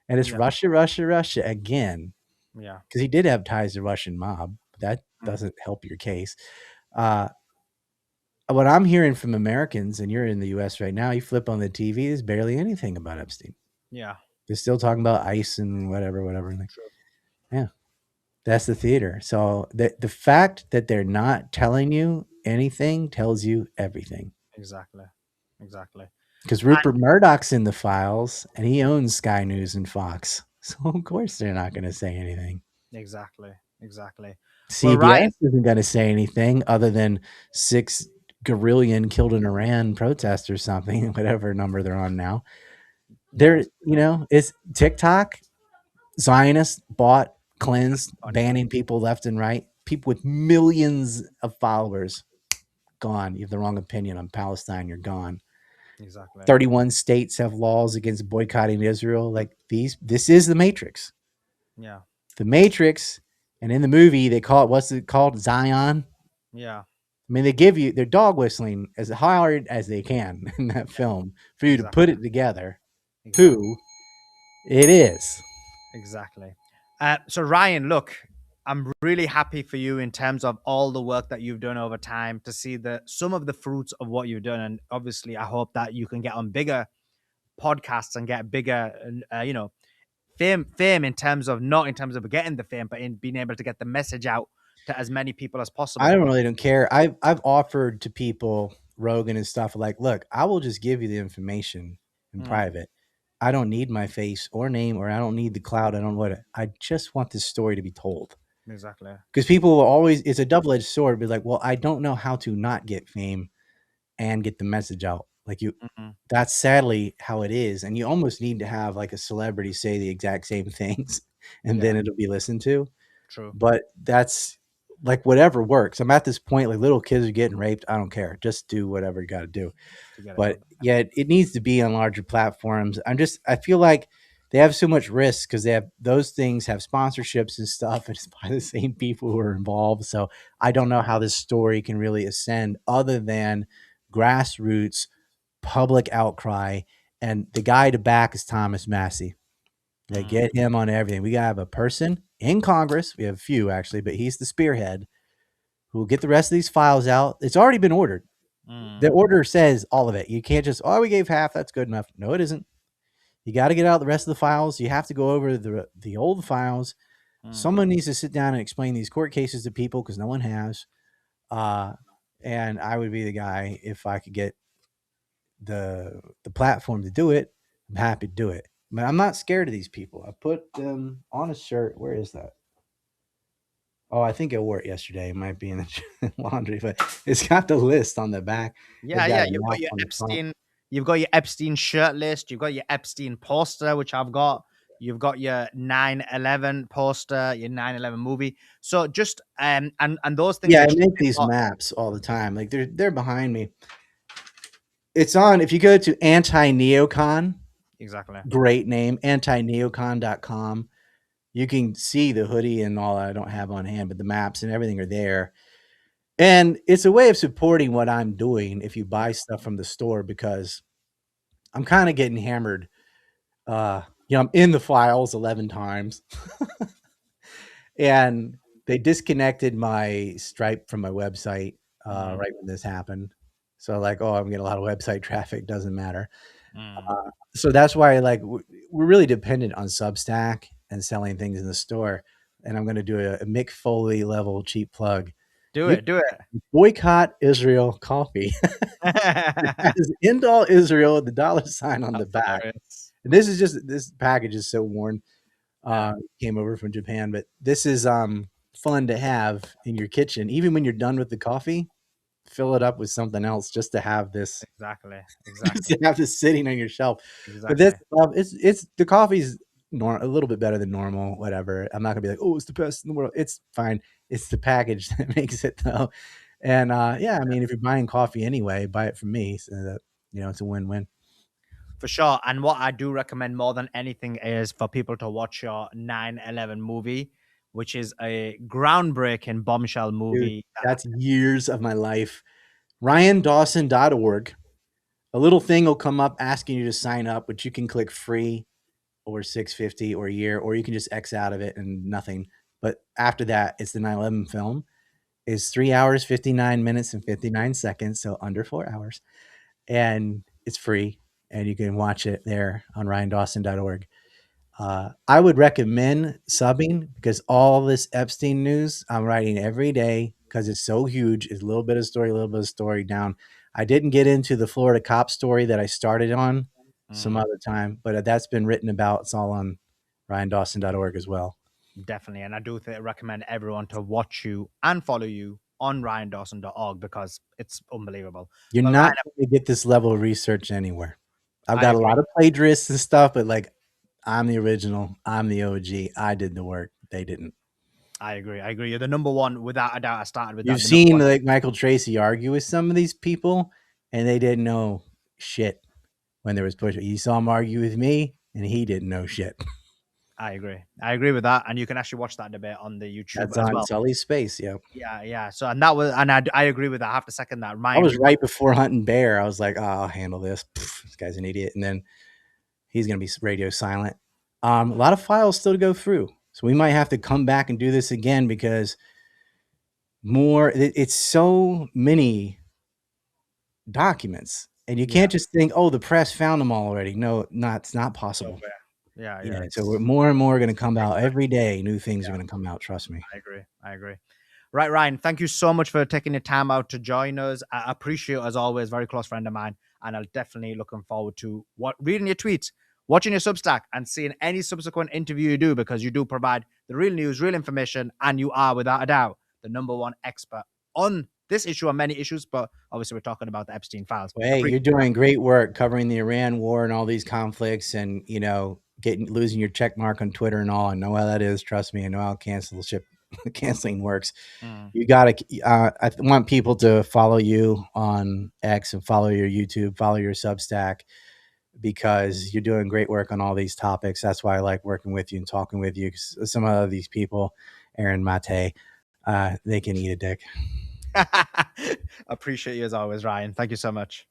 Speaker 2: And it's
Speaker 1: Yeah,
Speaker 2: Russia, Russia, Russia again.
Speaker 1: yeah.
Speaker 2: Because he did have ties to the Russian mob. That
Speaker 1: Mm,
Speaker 2: doesn't help your case. Uh, what I'm hearing from Americans, and you're in the US right now, you flip on the TV, there's barely anything about Epstein.
Speaker 1: yeah,
Speaker 2: They're still talking about ice and whatever, whatever. Like,
Speaker 1: true.
Speaker 2: yeah, that's the theater. So the fact that they're not telling you anything tells you everything.
Speaker 1: Exactly. Exactly.
Speaker 2: Because
Speaker 1: And
Speaker 2: Rupert Murdoch's in the files, and he owns Sky News and Fox. So of course they're not going to say anything.
Speaker 1: exactly. Exactly. Well, Ryan,
Speaker 2: CBS isn't going to say anything other than 6 guerrillion killed in Iran protests or something, whatever number they're on now.
Speaker 1: yeah,
Speaker 2: They're, it's TikTok, Zionists bought, cleansed,
Speaker 1: funny.
Speaker 2: banning people left and right. People with millions of followers gone. You have the wrong opinion on Palestine, you're gone.
Speaker 1: Exactly.
Speaker 2: 31 states have laws against boycotting Israel. Like this is the Matrix.
Speaker 1: Yeah,
Speaker 2: The Matrix, and in the movie they call it what's it called? Zion.
Speaker 1: yeah,
Speaker 2: I mean, they give you they're dog whistling as hard as they can in that
Speaker 1: yeah.
Speaker 2: film for you to
Speaker 1: Exactly.
Speaker 2: put it together
Speaker 1: Exactly.
Speaker 2: who it is.
Speaker 1: Exactly. So Ryan, look, I'm really happy for you in terms of all the work that you've done over time to see the some of the fruits of what you've done, and obviously, I hope that you can get on bigger podcasts and get bigger, fame in terms of not in terms of getting the fame, but in being able to get the message out to as many people as
Speaker 2: I
Speaker 1: possible.
Speaker 2: don't care. I've offered to people Rogan and stuff like, look, I will just give you the information in
Speaker 1: Mm,
Speaker 2: private. I don't need my face or name, or I don't need the cloud. I don't want it. I just want this story to be told.
Speaker 1: exactly.
Speaker 2: Because people will always, it's a double edged sword. Be like, well, I don't know how to not get fame and get the message out. Like
Speaker 1: Mm,
Speaker 2: that's sadly how it is. And you almost need to have like a celebrity say the exact same things and
Speaker 1: yeah,
Speaker 2: then it'll be listened to.
Speaker 1: true.
Speaker 2: But that's like whatever works. I'm at this point, like little kids are getting raped. I don't care. Just do whatever you got to do.
Speaker 1: To get it
Speaker 2: But
Speaker 1: out
Speaker 2: yeah, it needs to be on larger platforms. I feel like they have so much risk because they have those things have sponsorships and stuff, and it's by the same people who are involved. So I
Speaker 1: there.
Speaker 2: don't know how this story can really ascend other than grassroots public outcry. And the guy to back is Thomas Massey. They
Speaker 1: Mm,
Speaker 2: get him on everything. We gotta have a person in Congress. We have a few actually, but he's the spearhead who will get the rest of these files out. It's already been ordered. The
Speaker 1: mm,
Speaker 2: order says all of it. You can't just, oh, we gave half. That's good enough. No, it isn't. You got to get out the rest of the files. You have to go over the old files.
Speaker 1: mm.
Speaker 2: Someone needs to sit down and explain these court cases to people because no one has. Uh, and I would be the guy if I could get the platform to do it. I'm happy to do it. But I'm not scared of these people. I put them on a shirt. Where is that? Oh, I think I wore it yesterday. It might be in the laundry, but it's got the list on the back. It's
Speaker 1: Yeah,
Speaker 2: got
Speaker 1: yeah.
Speaker 2: a map on the front.
Speaker 1: You've got your Epstein shirt list. You've got your Epstein poster, which I've got. You've got your 9/11 poster, your 9/11 movie. So just and those things
Speaker 2: Yeah,
Speaker 1: are
Speaker 2: I
Speaker 1: just
Speaker 2: make these maps all the time. Like they're behind me. It's on if you go to anti-neocon,
Speaker 1: exactly.
Speaker 2: great name, antineocon.com. You can see the hoodie and all that I don't have on hand, but the maps and everything are there. And it's a way of supporting what I'm doing if you
Speaker 1: Yeah.
Speaker 2: buy stuff from the store because I'm kind of getting hammered. I'm in the files 11 times and they disconnected my Stripe from my website
Speaker 1: Mm,
Speaker 2: right when this happened. So like, oh, I'm getting a lot of website traffic. Doesn't matter.
Speaker 1: mm.
Speaker 2: So that's why like we're really dependent on Substack and selling things in the store. And I'm going to do a Mick Foley level cheap plug.
Speaker 1: Do
Speaker 2: You
Speaker 1: it. Do it.
Speaker 2: boycott Israel coffee.
Speaker 1: That's
Speaker 2: As end all Israel, the dollar sign on the back.
Speaker 1: hilarious.
Speaker 2: And this is just this package is so worn.
Speaker 1: Yeah.
Speaker 2: Came over from Japan, but this is fun to have in your kitchen. Even when you're done with the coffee, fill it up with something else just to have this
Speaker 1: Exactly.
Speaker 2: just
Speaker 1: Exactly.
Speaker 2: to have this sitting on your shelf. But this
Speaker 1: Exactly.
Speaker 2: it's the coffee's a little bit better than normal, whatever. I'm not gonna be like, oh, it's the best in the world. It's fine. It's the package that makes it though. And yeah, I mean, if you're buying coffee anyway, buy it from me. So that it's a win-win.
Speaker 1: For sure. And what I do recommend more than anything is for people to watch your 9/11 movie, which is a groundbreaking bombshell
Speaker 2: Dude,
Speaker 1: movie.
Speaker 2: that's years of my life. RyanDawson.org. A little thing will come up asking you to sign up, which you can click free or 650 or a year, or you can just X out of it and nothing. But after that, it's the 9/11 film. It's 3 hours, 59 minutes, and 59 seconds, so under 4 hours. And it's free, and you can watch it there on RyanDawson.org. I would recommend subbing because all this Epstein news I'm writing every day because it's so huge. It's a little bit of story, a little bit of story down. I didn't get into the Florida cop story that I started on some
Speaker 1: Mm,
Speaker 2: other time, but that's been written about. It's all on RyanDawson.org as well.
Speaker 1: definitely. And I do recommend everyone to watch you and follow you on ryandawson.org because it's unbelievable.
Speaker 2: You're
Speaker 1: But
Speaker 2: not
Speaker 1: Ryan,
Speaker 2: going to get this level of research anywhere. I've
Speaker 1: I
Speaker 2: got a
Speaker 1: agree.
Speaker 2: lot of plagiarists and stuff, but like I'm the original. I'm the OG. I did the work. They didn't.
Speaker 1: I agree. I agree. You're the number one without a doubt. I started with that.
Speaker 2: You've
Speaker 1: The number
Speaker 2: seen
Speaker 1: one.
Speaker 2: like Michael Tracy argue with some of these people, and they didn't know shit when there was pushback. You saw him argue with me, and he didn't know shit.
Speaker 1: I agree. I agree with that. And you can actually watch that debate on the YouTube
Speaker 2: That's
Speaker 1: as
Speaker 2: on
Speaker 1: well.
Speaker 2: Sully's Space. Yeah,
Speaker 1: Yeah, yeah. So and that was and I agree with that. I have to second that.
Speaker 2: I
Speaker 1: Ryan,
Speaker 2: was right before hunting bear. I was like, oh, I'll handle this. Pff, this guy's an idiot, and then he's gonna be radio silent. A lot of files still to go through, so we might have to come back and do this again because it's so many documents, and you
Speaker 1: yeah,
Speaker 2: can't just think, oh, the press found them all already. No, not it's not
Speaker 1: so
Speaker 2: possible.
Speaker 1: fair. Yeah,
Speaker 2: Yeah,
Speaker 1: yeah.
Speaker 2: so we're
Speaker 1: It's
Speaker 2: more and more going to come out
Speaker 1: exactly.
Speaker 2: every day. New things are
Speaker 1: Yeah,
Speaker 2: going to come out. Trust me.
Speaker 1: I agree. I agree. Right, Ryan. Thank you so much for taking the time out to join us. I appreciate it as always. Very close friend of mine, and I'll definitely looking forward to reading your tweets, watching your Substack, and seeing any subsequent interview you do because you do provide the real news, real information, and you are without a doubt the number one expert on this issue and many issues. But obviously, we're talking about the Epstein files.
Speaker 2: Well, hey,
Speaker 1: Appreciate
Speaker 2: you're doing great work covering the Iran war and all these conflicts, and getting losing your check mark on Twitter and all. I know how that is. Trust me, I know how canceling works.
Speaker 1: that. Mm.
Speaker 2: You got to. Want people to follow you on X and follow your YouTube, follow your Substack because you're doing great work on all these topics. That's why I like working with you and talking with you. 'Cause some of these people, Aaron Mate, they can eat a dick.
Speaker 1: Appreciate you as always, Ryan. Thank you so much.